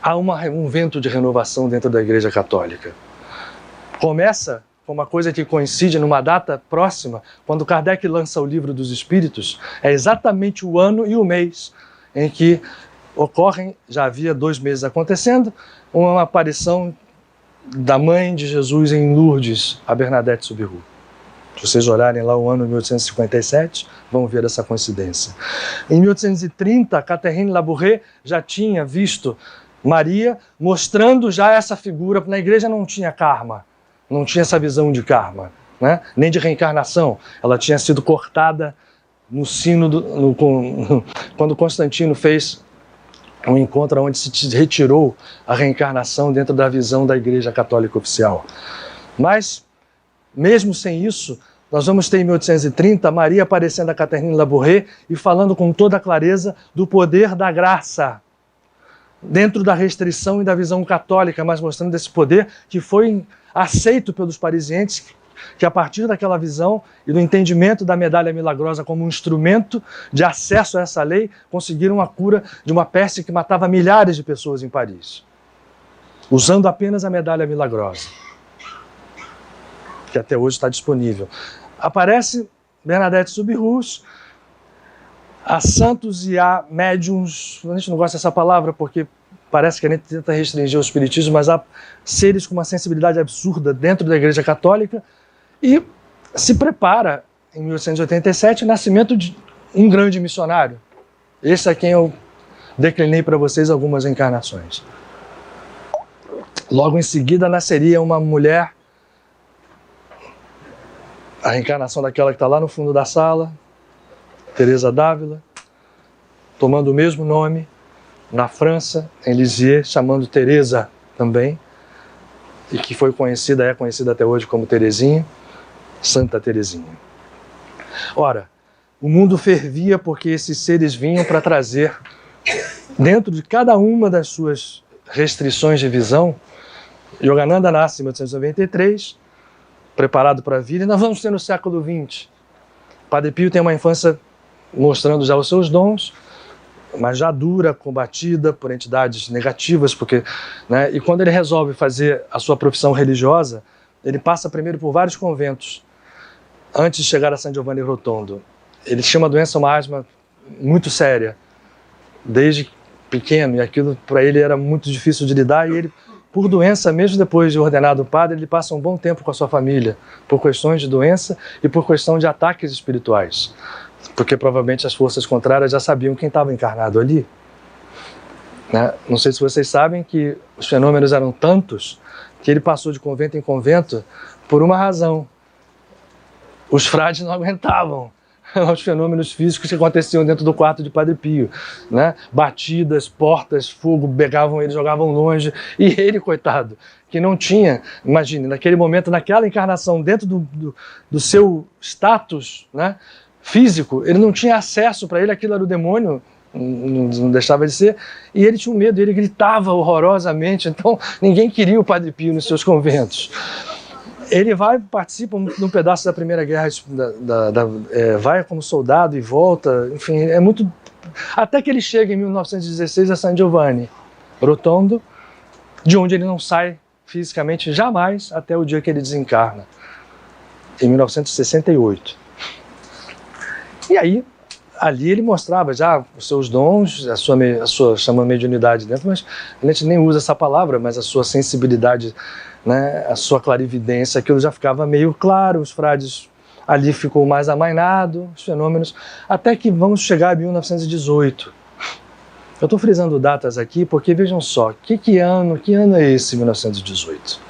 Há um vento de renovação dentro da Igreja Católica. Começa com uma coisa que coincide numa data próxima, quando Kardec lança o Livro dos Espíritos, é exatamente o ano e o mês em que ocorrem, já havia 2 meses acontecendo, uma aparição da mãe de Jesus em Lourdes, a Bernadette Soubirous. Se vocês olharem lá o ano de 1857, vão ver essa coincidência. Em 1830, Catherine Labouré já tinha visto Maria mostrando já essa figura. Na igreja não tinha karma, não tinha essa visão de karma, nem de reencarnação. Ela tinha sido cortada no sino, quando Constantino fez um encontro onde se retirou a reencarnação dentro da visão da Igreja Católica Oficial. Mas, mesmo sem isso, nós vamos ter em 1830 Maria aparecendo a Catherine Labouré e falando com toda a clareza do poder da graça, dentro da restrição e da visão católica, mas mostrando esse poder que foi aceito pelos parisienses, que a partir daquela visão e do entendimento da medalha milagrosa como um instrumento de acesso a essa lei, conseguiram a cura de uma peste que matava milhares de pessoas em Paris, usando apenas a medalha milagrosa, que até hoje está disponível. Aparece Bernadette Soubirous, há santos e há médiuns, a gente não gosta dessa palavra porque parece que a gente tenta restringir o espiritismo, mas há seres com uma sensibilidade absurda dentro da Igreja Católica. E se prepara, em 1887, o nascimento de um grande missionário. Esse é quem eu declinei para vocês algumas encarnações. Logo em seguida nasceria uma mulher, a reencarnação daquela que está lá no fundo da sala, Teresa d'Ávila, tomando o mesmo nome, na França, em Lisieux, chamando Teresa também, e que foi conhecida, é conhecida até hoje como Teresinha, Santa Teresinha. Ora, o mundo fervia porque esses seres vinham para trazer, dentro de cada uma das suas restrições de visão. Yogananda nasce em 1893, preparado para a vida, e nós vamos ter no século XX. Padre Pio tem uma infância mostrando já os seus dons, mas já dura, combatida por entidades negativas, porque, e quando ele resolve fazer a sua profissão religiosa, ele passa primeiro por vários conventos, antes de chegar a San Giovanni Rotondo. Ele tinha uma doença, uma asma muito séria, desde pequeno, e aquilo para ele era muito difícil de lidar, e ele, por doença, mesmo depois de ordenado padre, ele passa um bom tempo com a sua família, por questões de doença e por questão de ataques espirituais, porque provavelmente as forças contrárias já sabiam quem estava encarnado ali. Não sei se vocês sabem que os fenômenos eram tantos que ele passou de convento em convento por uma razão. Os frades não aguentavam os fenômenos físicos que aconteciam dentro do quarto de Padre Pio, Batidas, portas, fogo, pegavam ele, jogavam longe, e ele, coitado, que não tinha, imagine, naquele momento, naquela encarnação, dentro do seu status, físico, ele não tinha acesso, para ele aquilo era o demônio, não deixava de ser, e ele tinha um medo, ele gritava horrorosamente, então ninguém queria o Padre Pio nos seus conventos. Ele participa num pedaço da Primeira Guerra, vai como soldado e volta, enfim, é muito... Até que ele chega em 1916 a San Giovanni Rotondo, de onde ele não sai fisicamente jamais até o dia que ele desencarna, em 1968. E aí, ali ele mostrava já os seus dons, a sua chama mediunidade dentro, mas a gente nem usa essa palavra, mas a sua sensibilidade, né, a sua clarividência, aquilo já ficava meio claro, os frades ali ficou mais amainado, os fenômenos, até que vamos chegar a 1918. Eu estou frisando datas aqui porque vejam só, que ano é esse 1918?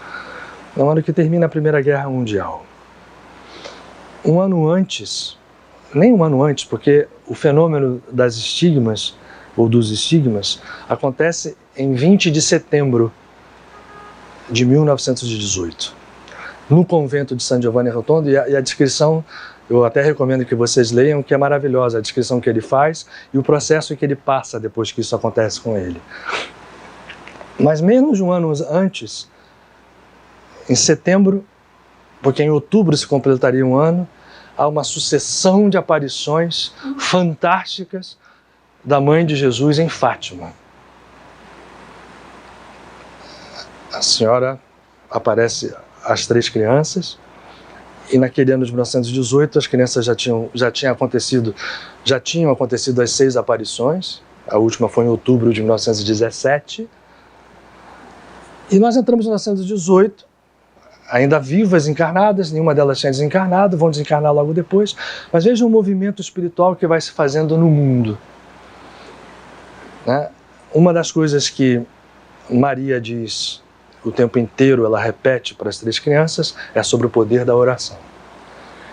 É o ano que termina a Primeira Guerra Mundial. Um ano antes, nem um ano antes, porque o fenômeno das estigmas, ou dos estigmas, acontece em 20 de setembro de 1918, no convento de San Giovanni Rotondo, e a descrição, eu até recomendo que vocês leiam, que é maravilhosa, a descrição que ele faz e o processo que ele passa depois que isso acontece com ele. Mas menos de um ano antes, em setembro, porque em outubro se completaria um ano, há uma sucessão de aparições fantásticas da Mãe de Jesus em Fátima. A senhora aparece às 3 crianças, e naquele ano de 1918 as crianças já tinham acontecido as 6 aparições, a última foi em outubro de 1917, e nós entramos em 1918, ainda vivas, encarnadas, nenhuma delas tinha desencarnado, vão desencarnar logo depois, mas veja o movimento espiritual que vai se fazendo no mundo. Né? Uma das coisas que Maria diz o tempo inteiro, ela repete para as 3 crianças, é sobre o poder da oração.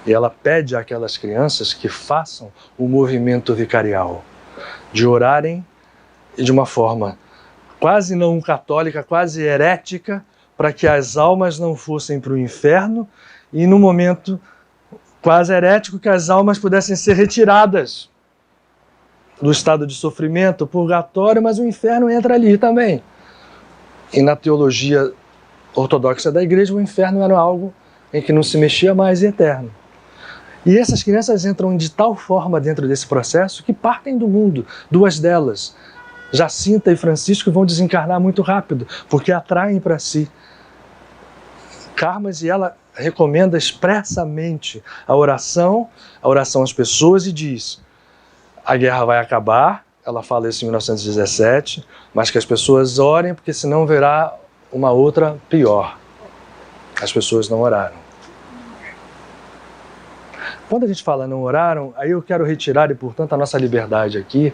E ela pede àquelas crianças que façam o movimento vicarial, de orarem de uma forma quase não católica, quase herética, para que as almas não fossem para o inferno, e no momento quase herético que as almas pudessem ser retiradas do estado de sofrimento, purgatório, mas o inferno entra ali também. E na teologia ortodoxa da igreja, o inferno era algo em que não se mexia mais e eterno. E essas crianças entram de tal forma dentro desse processo que partem do mundo. 2 delas, Jacinta e Francisco, vão desencarnar muito rápido, porque atraem para si karmas, e ela recomenda expressamente a oração às pessoas e diz: a guerra vai acabar. Ela fala isso em 1917, mas que as pessoas orem, porque senão haverá uma outra pior. As pessoas não oraram. Quando a gente fala não oraram, aí eu quero retirar, e portanto a nossa liberdade aqui,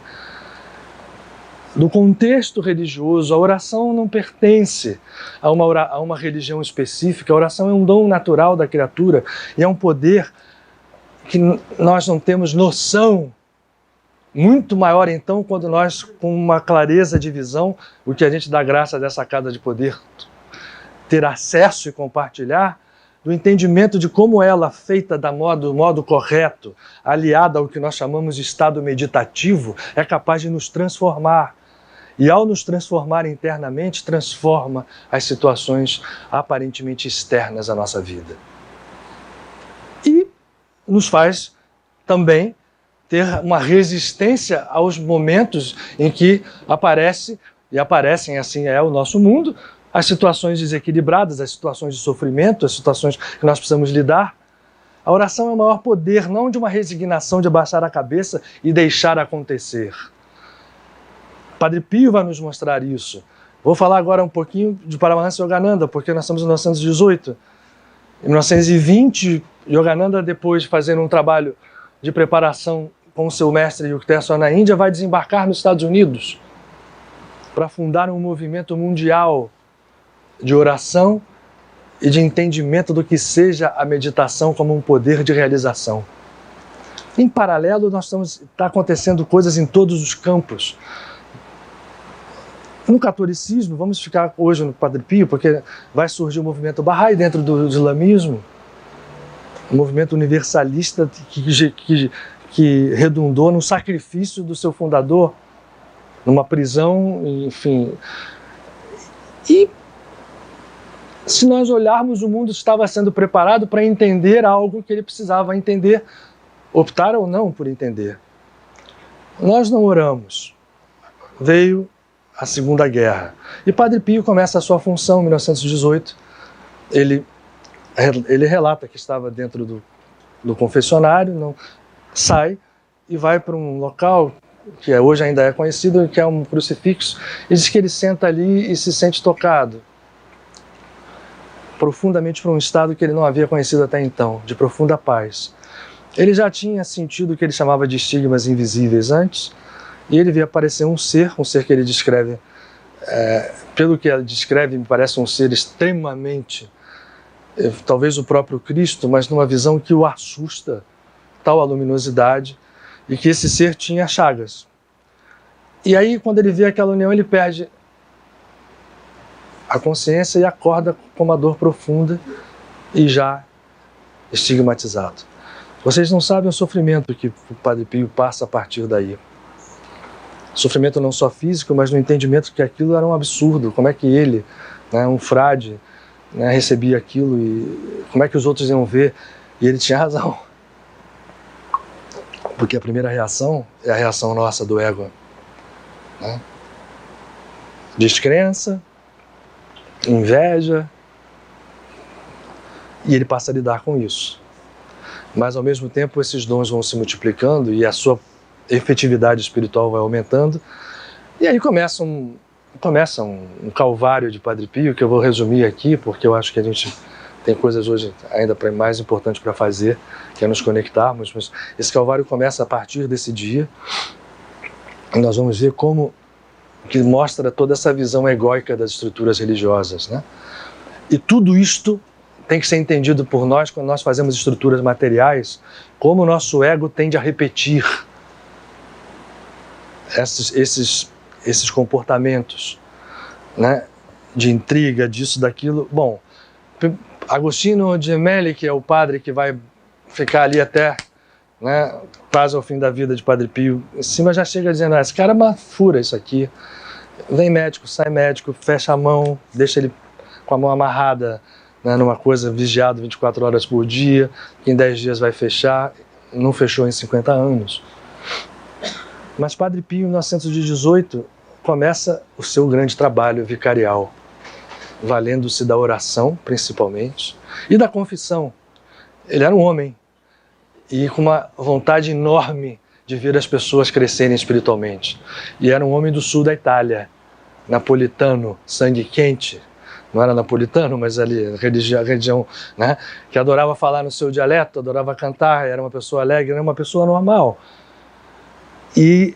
do contexto religioso. A oração não pertence a uma religião específica. A oração é um dom natural da criatura e é um poder que nós não temos noção. Muito maior, então, quando nós, com uma clareza de visão, o que a gente dá graça dessa casa de poder ter acesso e compartilhar, do entendimento de como ela, feita do modo correto, aliada ao que nós chamamos de estado meditativo, é capaz de nos transformar. E ao nos transformar internamente, transforma as situações aparentemente externas à nossa vida. E nos faz também ter uma resistência aos momentos em que aparecem, assim é o nosso mundo, as situações desequilibradas, as situações de sofrimento, as situações que nós precisamos lidar. A oração é o maior poder, não de uma resignação de baixar a cabeça e deixar acontecer. Padre Pio vai nos mostrar isso. Vou falar agora um pouquinho de Paramahansa Yogananda, porque nós estamos em 1918. Em 1920, Yogananda, depois de fazer um trabalho de preparação com o seu mestre Yukteswar na Índia, vai desembarcar nos Estados Unidos para fundar um movimento mundial de oração e de entendimento do que seja a meditação como um poder de realização. Em paralelo, está acontecendo coisas em todos os campos. No catolicismo, vamos ficar hoje no Padre Pio, porque vai surgir o movimento Bahá'í dentro do islamismo, um movimento universalista que redundou no sacrifício do seu fundador, numa prisão, enfim. E Se nós olharmos, o mundo estava sendo preparado para entender algo que ele precisava entender, optar ou não por entender. Nós não oramos. Veio a Segunda Guerra. E Padre Pio começa a sua função em 1918. Ele relata que estava dentro do confessionário, não, sai e vai para um local que hoje ainda é conhecido, que é um crucifixo, e diz que ele senta ali e se sente tocado profundamente por um estado que ele não havia conhecido até então, de profunda paz. Ele já tinha sentido o que ele chamava de estigmas invisíveis antes, e ele via aparecer um ser que ele descreve, pelo que ele descreve, me parece um ser extremamente, talvez o próprio Cristo, mas numa visão que o assusta, tal a luminosidade, e que esse ser tinha chagas. E aí, quando ele vê aquela união, ele perde a consciência e acorda com uma dor profunda e já estigmatizado. Vocês não sabem o sofrimento que o Padre Pio passa a partir daí. Sofrimento não só físico, mas no entendimento que aquilo era um absurdo. Como é que ele, um frade, recebia aquilo e como é que os outros iam ver? E ele tinha razão. Porque a primeira reação é a reação nossa do ego. Descrença, inveja, e ele passa a lidar com isso. Mas ao mesmo tempo esses dons vão se multiplicando e a sua efetividade espiritual vai aumentando, e aí começa um calvário de Padre Pio, que eu vou resumir aqui, porque eu acho que a gente tem coisas hoje ainda mais importantes para fazer, que é nos conectarmos, mas esse calvário começa a partir desse dia, e nós vamos ver como que mostra toda essa visão egóica das estruturas religiosas, E tudo isto tem que ser entendido por nós quando nós fazemos estruturas materiais, como o nosso ego tende a repetir esses comportamentos, de intriga, disso, daquilo. Bom, Agostinho Gemelli, que é o padre que vai ficar ali até quase ao fim da vida de Padre Pio, em cima já chega dizendo, esse cara fura isso aqui, vem médico, sai médico, fecha a mão, deixa ele com a mão amarrada numa coisa, vigiado 24 horas por dia, que em 10 dias vai fechar, não fechou em 50 anos. Mas Padre Pio, em 1918, começa o seu grande trabalho vicarial, valendo-se da oração, principalmente, e da confissão. Ele era um homem, e com uma vontade enorme de ver as pessoas crescerem espiritualmente. E era um homem do sul da Itália, napolitano, sangue quente. Não era napolitano, mas ali, religião, que adorava falar no seu dialeto, adorava cantar, era uma pessoa alegre, era uma pessoa normal. E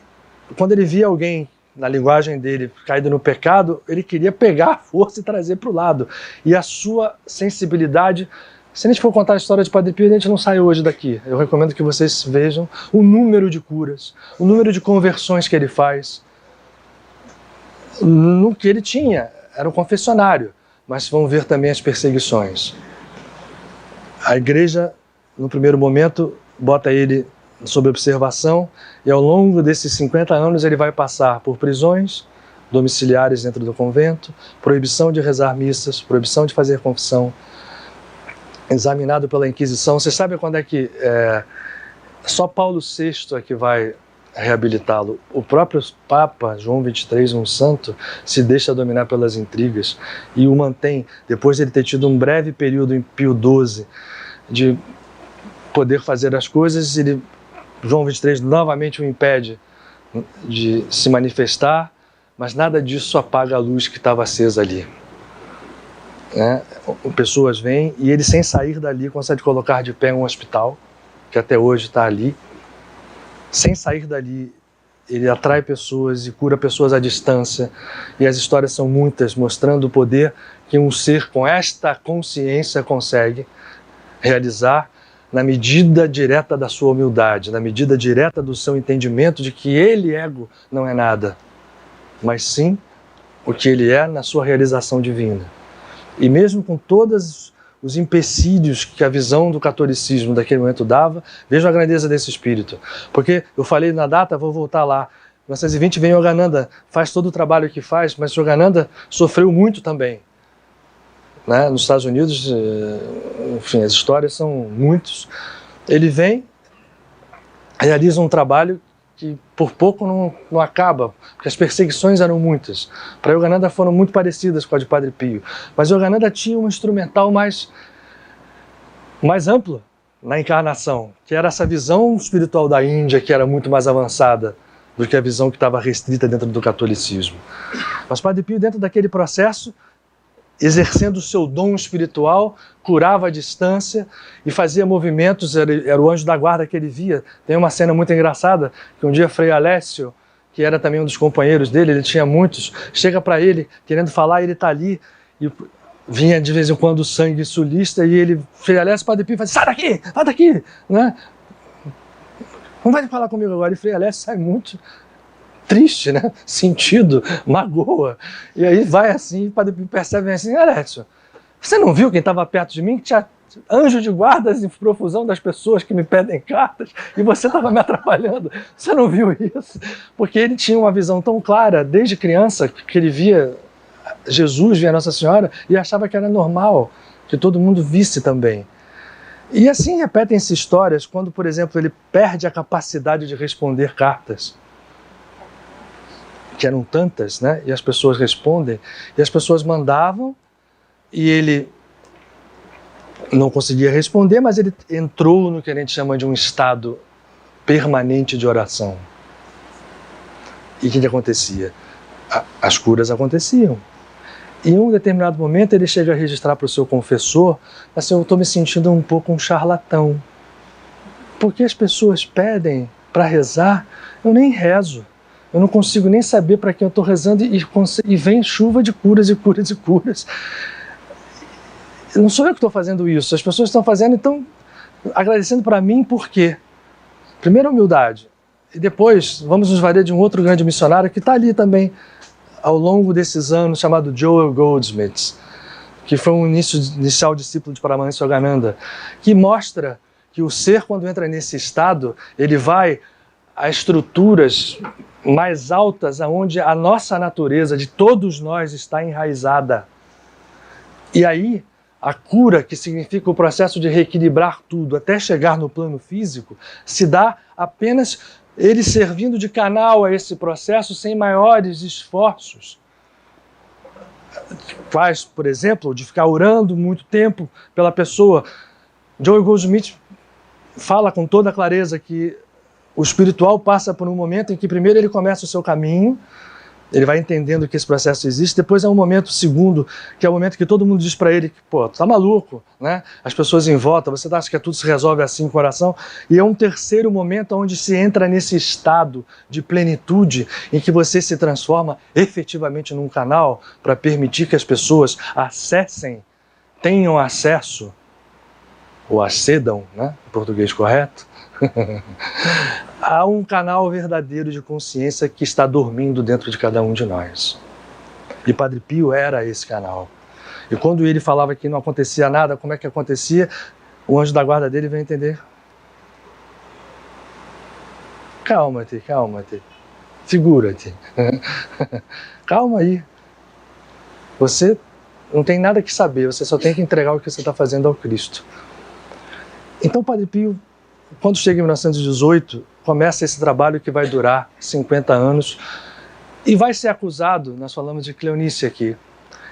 quando ele via alguém, na linguagem dele, caído no pecado, ele queria pegar a força e trazer para o lado. E a sua sensibilidade... Se a gente for contar a história de Padre Pio, a gente não sai hoje daqui. Eu recomendo que vocês vejam o número de curas, o número de conversões que ele faz. No que ele tinha, era um confessionário, mas vão ver também as perseguições. A igreja, no primeiro momento, bota ele sob observação e ao longo desses 50 anos ele vai passar por prisões domiciliares dentro do convento, proibição de rezar missas, proibição de fazer confissão, examinado pela Inquisição. Você sabe quando é que só Paulo VI é que vai reabilitá-lo? O próprio Papa João XXIII, um santo, se deixa dominar pelas intrigas e o mantém, depois de ele ter tido um breve período em Pio XII de poder fazer as coisas, João XXIII novamente o impede de se manifestar, mas nada disso apaga a luz que estava acesa ali. Pessoas vêm e ele, sem sair dali, consegue colocar de pé um hospital, que até hoje está ali. Sem sair dali, ele atrai pessoas e cura pessoas à distância. E as histórias são muitas, mostrando o poder que um ser com esta consciência consegue realizar na medida direta da sua humildade, na medida direta do seu entendimento de que ele, ego, não é nada, mas sim o que ele é na sua realização divina. E mesmo com todos os empecilhos que a visão do catolicismo daquele momento dava, vejam a grandeza desse espírito. Porque eu falei na data, vou voltar lá, 1920 vem Yogananda, faz todo o trabalho que faz, mas Yogananda sofreu muito também. né, nos Estados Unidos, enfim, as histórias são muitas. Ele vem, realiza um trabalho que por pouco não acaba, porque as perseguições eram muitas. Para Yogananda foram muito parecidas com a de Padre Pio, mas Yogananda tinha um instrumental mais amplo na encarnação, que era essa visão espiritual da Índia, que era muito mais avançada do que a visão que estava restrita dentro do catolicismo. Mas Padre Pio, dentro daquele processo, exercendo o seu dom espiritual, curava à distância e fazia movimentos, era o anjo da guarda que ele via. Tem uma cena muito engraçada, que um dia Frei Alessio, que era também um dos companheiros dele, ele tinha muitos, chega para ele, querendo falar, ele está ali, e vinha de vez em quando o sangue sulista, e ele, Frei Alessio, Padre Pio, fala, sai daqui, né? Não vai falar comigo agora. E Frei Alessio sai muito triste, né? Sentido, magoa. E aí vai assim, o Padre Pio percebe assim, Alessio, você não viu quem estava perto de mim, que tinha anjo de guardas em profusão das pessoas que me pedem cartas, e você estava me atrapalhando? Você não viu isso? Porque ele tinha uma visão tão clara, desde criança, que ele via Jesus, via Nossa Senhora, e achava que era normal que todo mundo visse também. E assim repetem-se histórias quando, por exemplo, ele perde a capacidade de responder cartas, que eram tantas, né? E as pessoas respondem, e as pessoas mandavam, e ele não conseguia responder, mas ele entrou no que a gente chama de um estado permanente de oração. E o que acontecia? As curas aconteciam. E em um determinado momento ele chega a registrar para o seu confessor, assim, eu estou me sentindo um pouco um charlatão. Porque as pessoas pedem para rezar, eu nem rezo. Eu não consigo nem saber para quem eu estou rezando e vem chuva de curas e curas e curas. Não sou eu que estou fazendo isso, as pessoas estão fazendo, então, agradecendo para mim por quê? Primeiro a humildade, e depois vamos nos valer de um outro grande missionário que está ali também, ao longo desses anos, chamado Joel Goldsmith, que foi um inicial discípulo de Paramahansa Yogananda, que mostra que o ser, quando entra nesse estado, ele vai a estruturas mais altas, aonde a nossa natureza, de todos nós, está enraizada. E aí, a cura, que significa o processo de reequilibrar tudo até chegar no plano físico, se dá apenas ele servindo de canal a esse processo sem maiores esforços. Faz, por exemplo, de ficar orando muito tempo pela pessoa. Joel Goldsmith fala com toda clareza que o espiritual passa por um momento em que primeiro ele começa o seu caminho, ele vai entendendo que esse processo existe, depois é um momento segundo, que é o momento que todo mundo diz para ele que, pô, tu tá maluco, né? As pessoas em volta, você acha que tudo se resolve assim com oração? E é um terceiro momento onde se entra nesse estado de plenitude, em que você se transforma efetivamente num canal para permitir que as pessoas acessem, tenham acesso, ou acedam, né? Em português correto, há um canal verdadeiro de consciência que está dormindo dentro de cada um de nós. E Padre Pio era esse canal. E quando ele falava que não acontecia nada, como é que acontecia? O anjo da guarda dele veio entender. Calma-te, calma-te. Figura-te. Calma aí. Você não tem nada que saber, você só tem que entregar o que você está fazendo ao Cristo. Então Padre Pio, quando chega em 1918, começa esse trabalho que vai durar 50 anos e vai ser acusado, nós falamos de Cleonice aqui.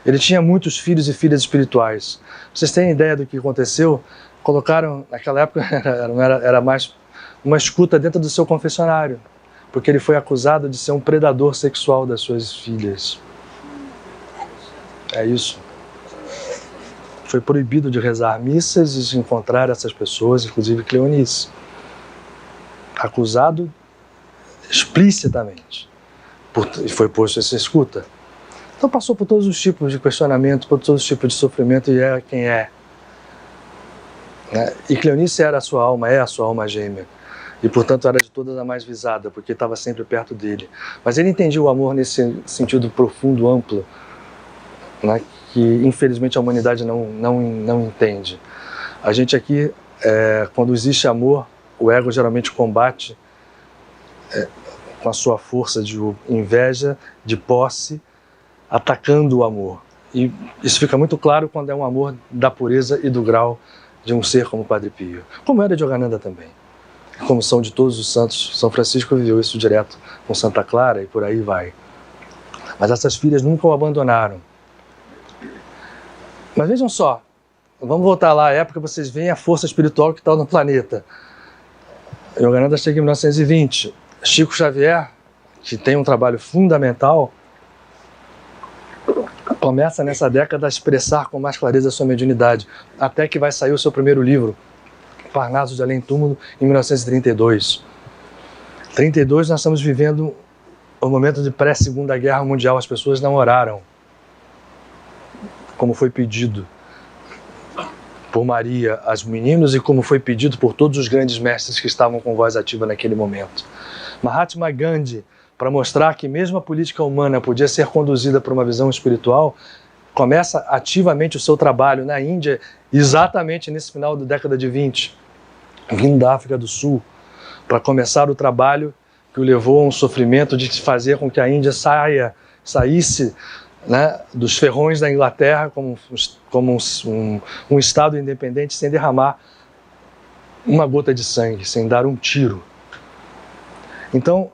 Ele tinha muitos filhos e filhas espirituais. Pra vocês terem ideia do que aconteceu, colocaram, naquela época era mais uma escuta dentro do seu confessionário, porque ele foi acusado de ser um predador sexual das suas filhas. É isso. Foi proibido de rezar missas e de encontrar essas pessoas, inclusive Cleonice. Acusado explicitamente. E foi posto essa escuta. Então passou por todos os tipos de questionamento, por todos os tipos de sofrimento, e é quem é. E Cleonice era a sua alma, é a sua alma gêmea. E portanto era de todas a mais visada, porque estava sempre perto dele. Mas ele entendia o amor nesse sentido profundo, amplo, né, que infelizmente a humanidade não entende. A gente aqui, quando existe amor, o ego geralmente combate com a sua força de inveja, de posse, atacando o amor. E isso fica muito claro quando é um amor da pureza e do grau de um ser como Padre Pio. Como era de Yogananda também. Como são de todos os santos. São Francisco viveu isso direto com Santa Clara e por aí vai. Mas essas filhas nunca o abandonaram. Mas vejam só, vamos voltar lá à época, vocês veem a força espiritual que está no planeta. Yogananda chega em 1920. Chico Xavier, que tem um trabalho fundamental, começa nessa década a expressar com mais clareza a sua mediunidade, até que vai sair o seu primeiro livro, Parnaso de Além Túmulo, em 1932. Em 32 nós estamos vivendo o momento de pré-Segunda Guerra Mundial, as pessoas não oraram, como foi pedido por Maria, as meninos, e como foi pedido por todos os grandes mestres que estavam com voz ativa naquele momento. Mahatma Gandhi, para mostrar que mesmo a política humana podia ser conduzida por uma visão espiritual, começa ativamente o seu trabalho na Índia, exatamente nesse final da década de 20, vindo da África do Sul, para começar o trabalho que o levou a um sofrimento de fazer com que a Índia saísse, né, dos ferrões da Inglaterra como um Estado independente, sem derramar uma gota de sangue, sem dar um tiro. Então,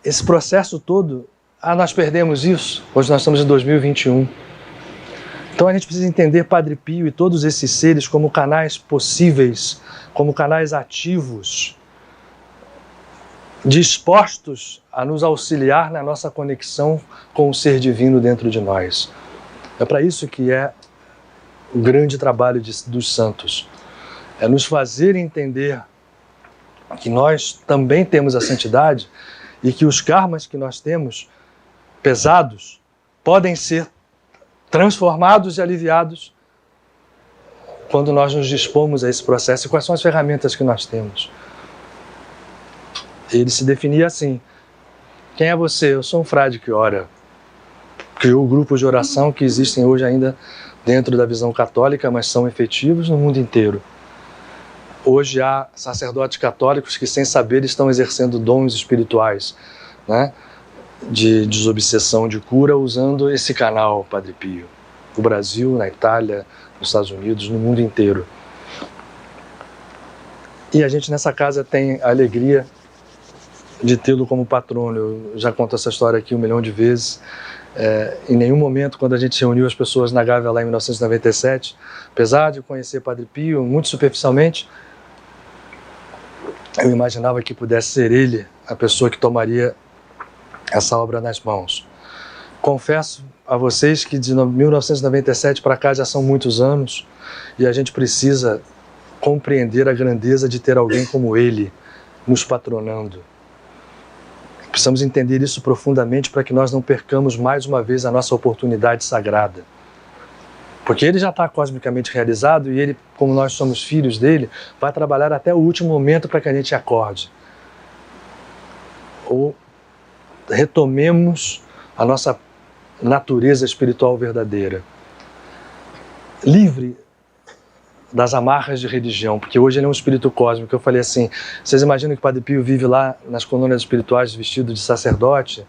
esse processo todo, nós perdemos isso, hoje nós estamos em 2021. Então a gente precisa entender Padre Pio e todos esses seres como canais possíveis, como canais ativos, dispostos a nos auxiliar na nossa conexão com o ser divino dentro de nós. É para isso que é o grande trabalho dos santos. É nos fazer entender que nós também temos a santidade e que os karmas que nós temos, pesados, podem ser transformados e aliviados quando nós nos dispomos a esse processo. E quais são as ferramentas que nós temos? Ele se definia assim: quem é você? Eu sou um frade que ora. Criou grupos de oração que existem hoje ainda dentro da visão católica, mas são efetivos no mundo inteiro. Hoje há sacerdotes católicos que, sem saber, estão exercendo dons espirituais, né, de desobsessão, de cura, usando esse canal Padre Pio. No Brasil, na Itália, nos Estados Unidos, no mundo inteiro. E a gente nessa casa tem a alegria de tê-lo como patrono. Eu já conto essa história aqui 1 milhão de vezes. Em nenhum momento, quando a gente reuniu as pessoas na Gávea lá em 1997, apesar de conhecer Padre Pio muito superficialmente, eu imaginava que pudesse ser ele a pessoa que tomaria essa obra nas mãos. Confesso a vocês que de 1997 para cá já são muitos anos e a gente precisa compreender a grandeza de ter alguém como ele nos patronando. Precisamos entender isso profundamente para que nós não percamos mais uma vez a nossa oportunidade sagrada. Porque ele já está cosmicamente realizado e ele, como nós somos filhos dele, vai trabalhar até o último momento para que a gente acorde. Ou retomemos a nossa natureza espiritual verdadeira. Livre das amarras de religião, porque hoje ele é um espírito cósmico. Eu falei assim, vocês imaginam que Padre Pio vive lá nas colônias espirituais vestido de sacerdote?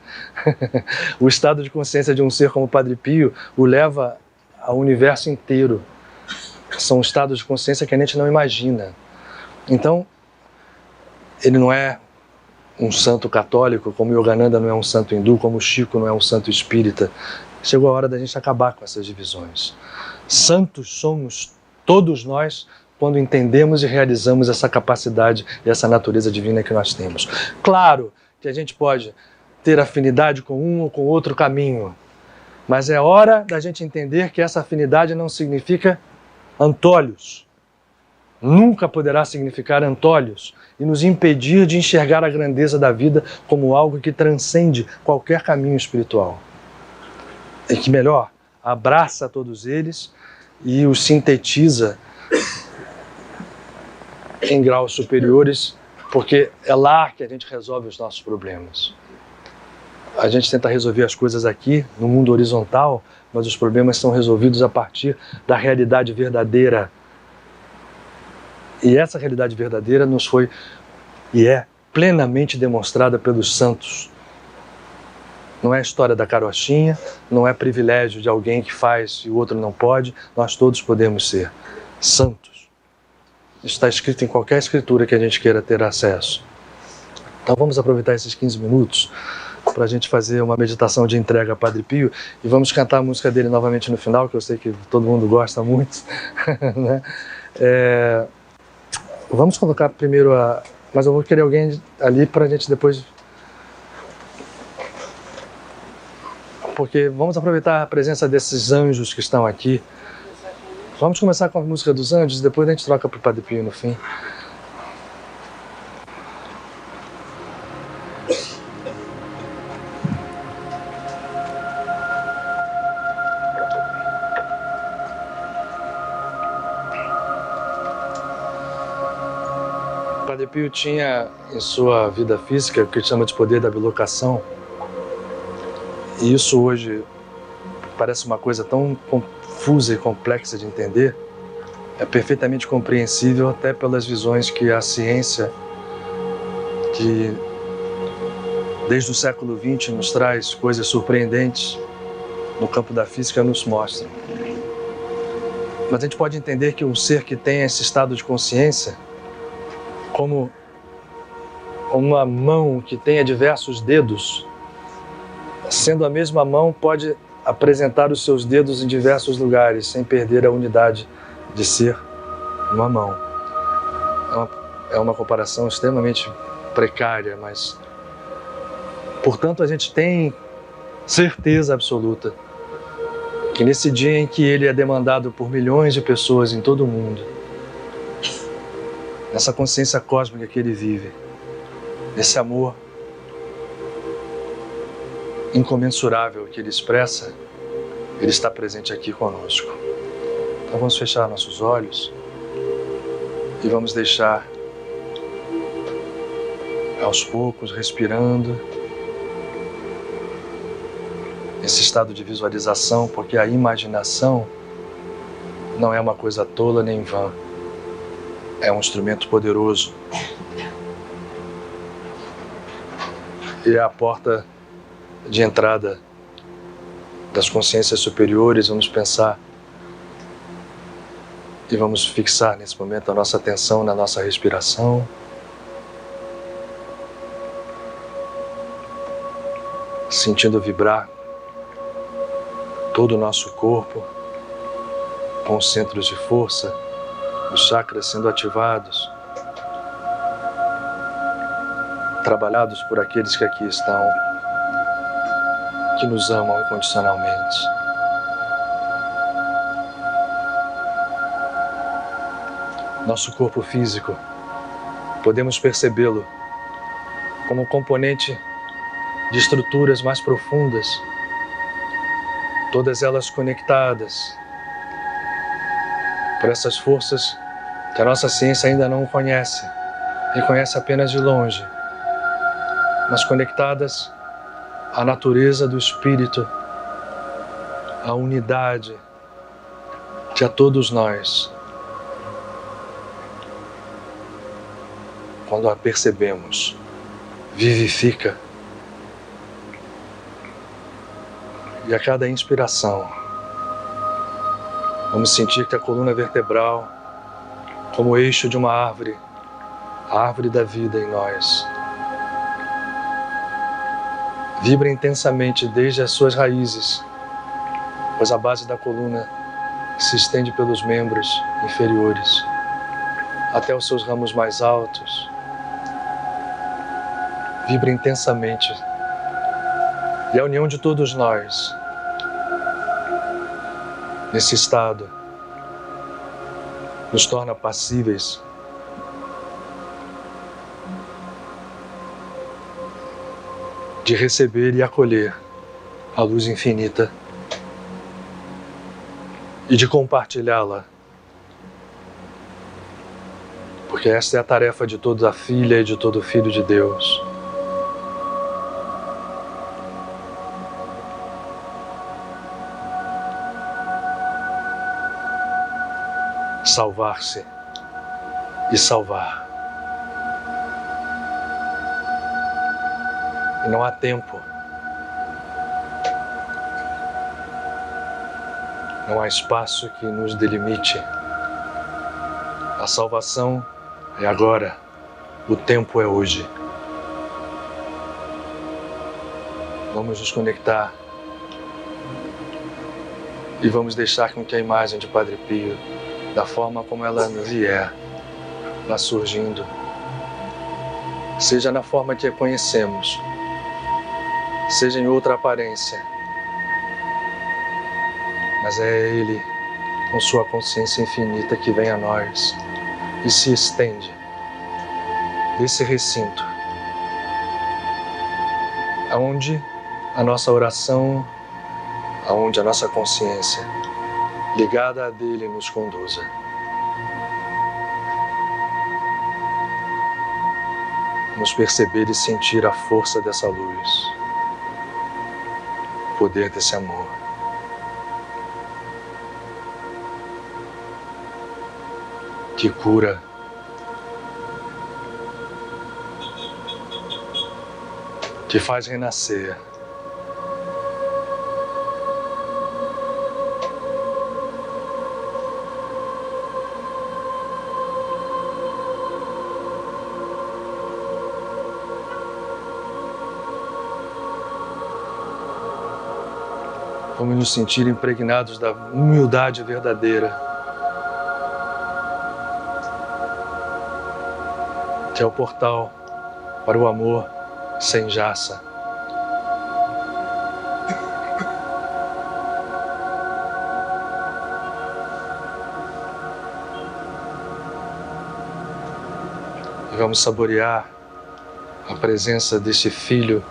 O estado de consciência de um ser como Padre Pio o leva ao universo inteiro. São estados de consciência que a gente não imagina. Então, ele não é um santo católico, como Yogananda não é um santo hindu, como Chico não é um santo espírita. Chegou a hora da gente acabar com essas divisões. Santos somos todos nós quando entendemos e realizamos essa capacidade e essa natureza divina que nós temos. Claro que a gente pode ter afinidade com um ou com outro caminho, mas é hora da gente entender que essa afinidade não significa antolhos. Nunca poderá significar antolhos e nos impedir de enxergar a grandeza da vida como algo que transcende qualquer caminho espiritual. E que, melhor, abraça todos eles e os sintetiza em graus superiores, porque é lá que a gente resolve os nossos problemas. A gente tenta resolver as coisas aqui, no mundo horizontal, mas os problemas são resolvidos a partir da realidade verdadeira. E essa realidade verdadeira nos foi e é plenamente demonstrada pelos santos. Não é a história da carochinha, não é privilégio de alguém que faz e o outro não pode. Nós todos podemos ser santos. Isso está escrito em qualquer escritura que a gente queira ter acesso. Então vamos aproveitar esses 15 minutos para a gente fazer uma meditação de entrega a Padre Pio e vamos cantar a música dele novamente no final, que eu sei que todo mundo gosta muito. Né? Vamos colocar primeiro a... Mas eu vou querer alguém ali para a gente depois... Porque vamos aproveitar a presença desses anjos que estão aqui. Vamos começar com a música dos anjos, depois a gente troca para o Padre Pio no fim. Padre Pio tinha em sua vida física o que chama de poder da bilocação. E isso hoje parece uma coisa tão confusa e complexa de entender. É perfeitamente compreensível até pelas visões que a ciência, que desde o século XX nos traz coisas surpreendentes no campo da física, nos mostra. Mas a gente pode entender que um ser que tem esse estado de consciência, como uma mão que tenha diversos dedos, sendo a mesma mão, pode apresentar os seus dedos em diversos lugares, sem perder a unidade de ser uma mão. É uma comparação extremamente precária, mas... Portanto, a gente tem certeza absoluta que nesse dia em que ele é demandado por milhões de pessoas em todo o mundo, nessa consciência cósmica que ele vive, nesse amor incomensurável que ele expressa, ele está presente aqui conosco. Então vamos fechar nossos olhos e vamos deixar aos poucos, respirando, esse estado de visualização, porque a imaginação não é uma coisa tola nem vã, é um instrumento poderoso e é a porta de entrada das consciências superiores. Vamos pensar e vamos fixar nesse momento a nossa atenção na nossa respiração. Sentindo vibrar todo o nosso corpo com os centros de força, os chakras sendo ativados, trabalhados por aqueles que aqui estão, que nos amam incondicionalmente. Nosso corpo físico, podemos percebê-lo como componente de estruturas mais profundas, todas elas conectadas por essas forças que a nossa ciência ainda não conhece, reconhece apenas de longe, mas conectadas à natureza do Espírito, à unidade que a todos nós, quando a percebemos, vivifica. E a cada inspiração, vamos sentir que a coluna vertebral, como o eixo de uma árvore, a árvore da vida em nós, vibra intensamente desde as suas raízes, pois a base da coluna se estende pelos membros inferiores, até os seus ramos mais altos. Vibra intensamente. E a união de todos nós, nesse estado, nos torna passíveis de receber e acolher a luz infinita e de compartilhá-la, porque esta é a tarefa de toda filha e de todo filho de Deus. Salvar-se e salvar. E não há tempo Não há espaço que nos delimite. A salvação é agora. O tempo é hoje. Vamos nos conectar e vamos deixar com que a imagem de Padre Pio, da forma como ela vier, vá surgindo, seja na forma que a conhecemos, seja em outra aparência, mas é Ele, com sua consciência infinita, que vem a nós e se estende desse recinto, aonde a nossa oração, aonde a nossa consciência, ligada a dele, nos conduza. Vamos perceber e sentir a força dessa luz, o poder desse amor. Que cura, que faz renascer. Vamos nos sentir impregnados da humildade verdadeira, que é o portal para o amor sem jaça. E vamos saborear a presença desse Filho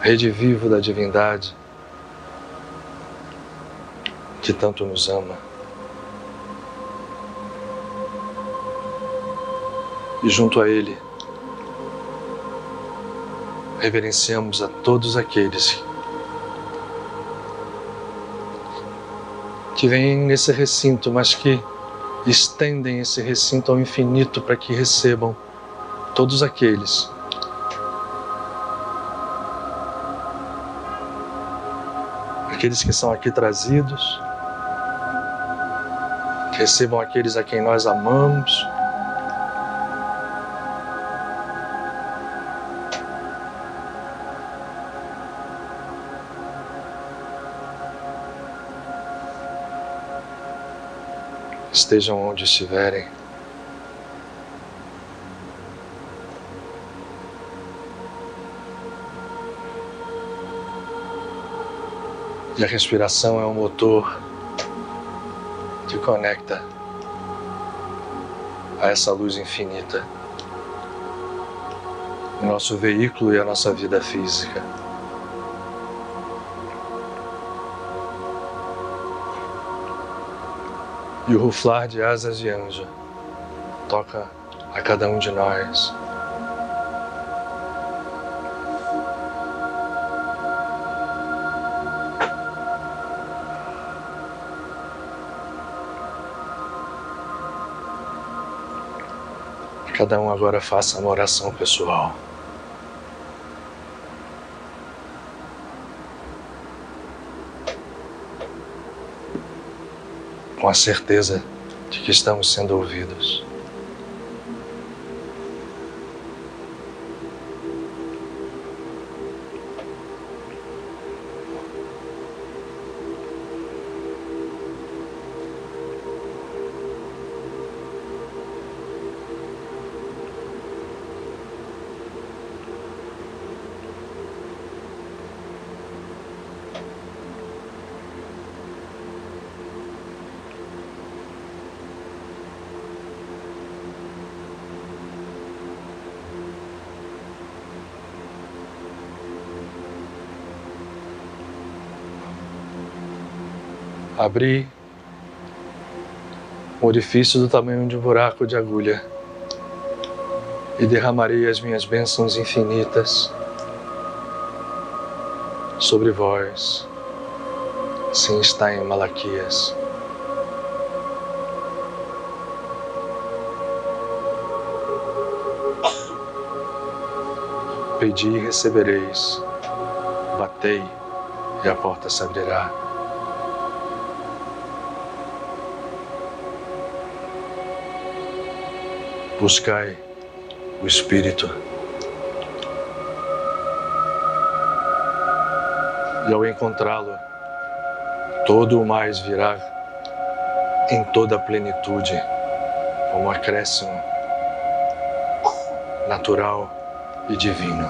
redivivo da divindade, que tanto nos ama. E junto a Ele, reverenciamos a todos aqueles que vêm nesse recinto, mas que estendem esse recinto ao infinito para que recebam todos aqueles que são aqui trazidos, que recebam aqueles a quem nós amamos, estejam onde estiverem, e a respiração é um motor que conecta a essa luz infinita, o nosso veículo e a nossa vida física. E o ruflar de asas de anjo toca a cada um de nós. Cada um agora faça uma oração pessoal. Com a certeza de que estamos sendo ouvidos. Abri um orifício do tamanho de um buraco de agulha e derramarei as minhas bênçãos infinitas sobre vós. Assim está em Malaquias. Pedi e recebereis, batei e a porta se abrirá. buscai o Espírito. E ao encontrá-lo, todo o mais virá em toda a plenitude, como acréscimo natural e divino.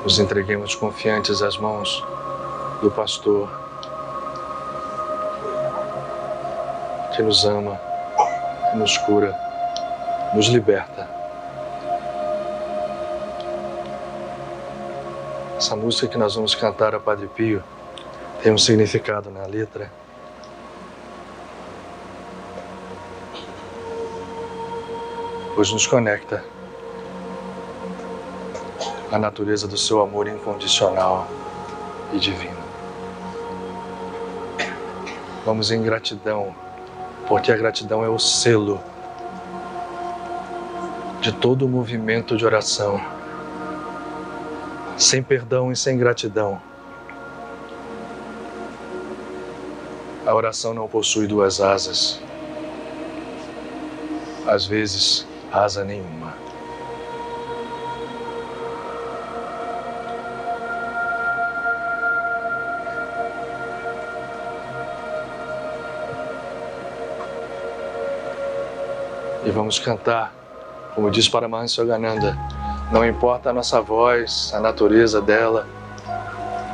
Nos entreguemos confiantes às mãos do pastor que nos ama, que nos cura, nos liberta. Essa música que nós vamos cantar a Padre Pio tem um significado na letra. Pois nos conecta a natureza do seu amor incondicional e divino. Vamos em gratidão, porque a gratidão é o selo de todo o movimento de oração. Sem perdão e sem gratidão, a oração não possui duas asas, às vezes asa nenhuma. E vamos cantar, como diz Paramahansa Yogananda, não importa a nossa voz, a natureza dela,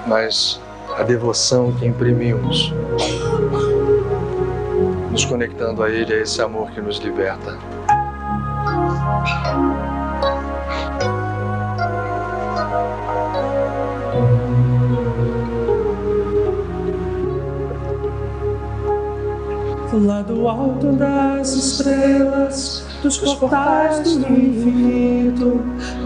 mas a devoção que imprimimos, nos conectando a Ele, a esse amor que nos liberta. Lá do alto das estrelas, dos portais do infinito,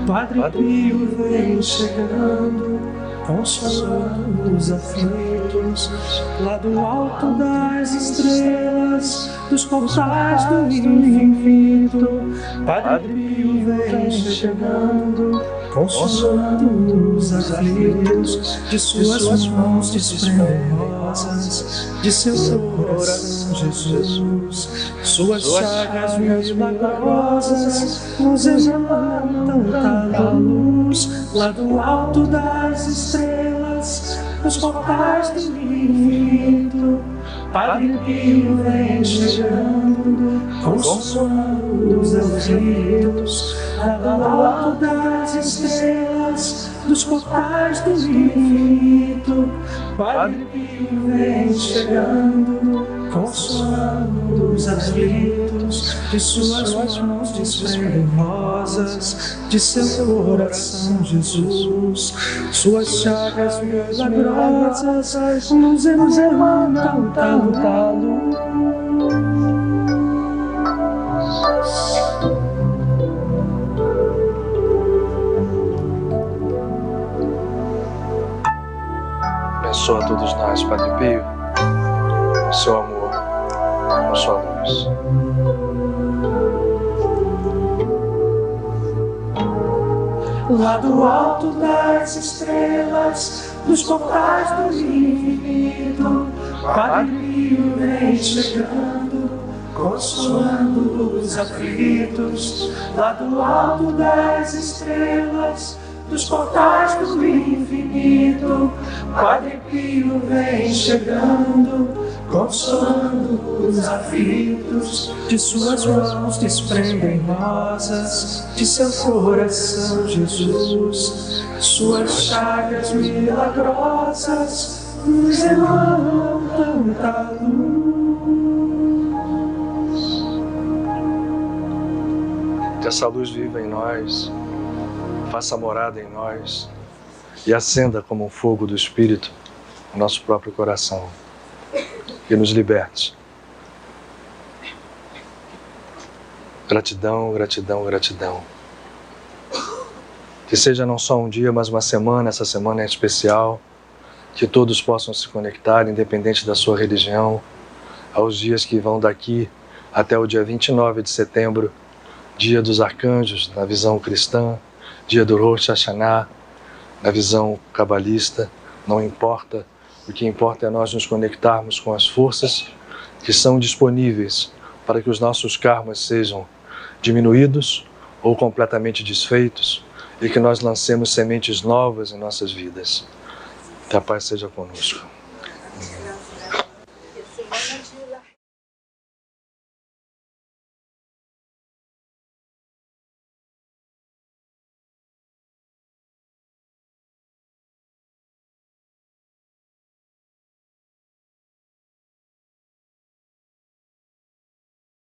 Padre Pio vem chegando, consolando os aflitos. Lá do alto das estrelas, dos portais do infinito, Padre Pio vem chegando, consolando os aflitos. De suas mãos desprendem rosas, de seu coração, Jesus. Suas chagas milagrosas nos emanam tanta luz. Lá do alto das estrelas, nos portais do infinito, Padre Pio vem chegando, consolando os aflitos. Lá do alto das estrelas, dos portais do infinito, Padre Pio vem chegando, consolando os aflitos. De suas mãos desprendem rosas, de seu coração, Jesus. Suas chagas milagrosas nos emanam tanta luz. Abençoa a todos nós, Padre Pio, com seu amor, com sua luz. Lá do alto das estrelas, dos portais do infinito, Padre Pio vem chegando, consolando os aflitos. Lá do alto das estrelas, dos portais do infinito, Padre Pio vem chegando, consolando os aflitos. De suas mãos desprendem rosas, de seu coração, Jesus. Suas chagas milagrosas nos emanam tanta luz. Que essa luz viva em nós, faça morada em nós e acenda como um fogo do Espírito o nosso próprio coração e nos liberte. Gratidão, gratidão, gratidão. Que seja não só um dia, mas uma semana, essa semana é especial, que todos possam se conectar, independente da sua religião, aos dias que vão daqui até o dia 29 de setembro, dia dos arcanjos, na visão cristã, dia do Rosh Hashanah, na visão cabalista. Não importa, o que importa é nós nos conectarmos com as forças que são disponíveis para que os nossos karmas sejam diminuídos ou completamente desfeitos e que nós lancemos sementes novas em nossas vidas. Que a paz seja conosco.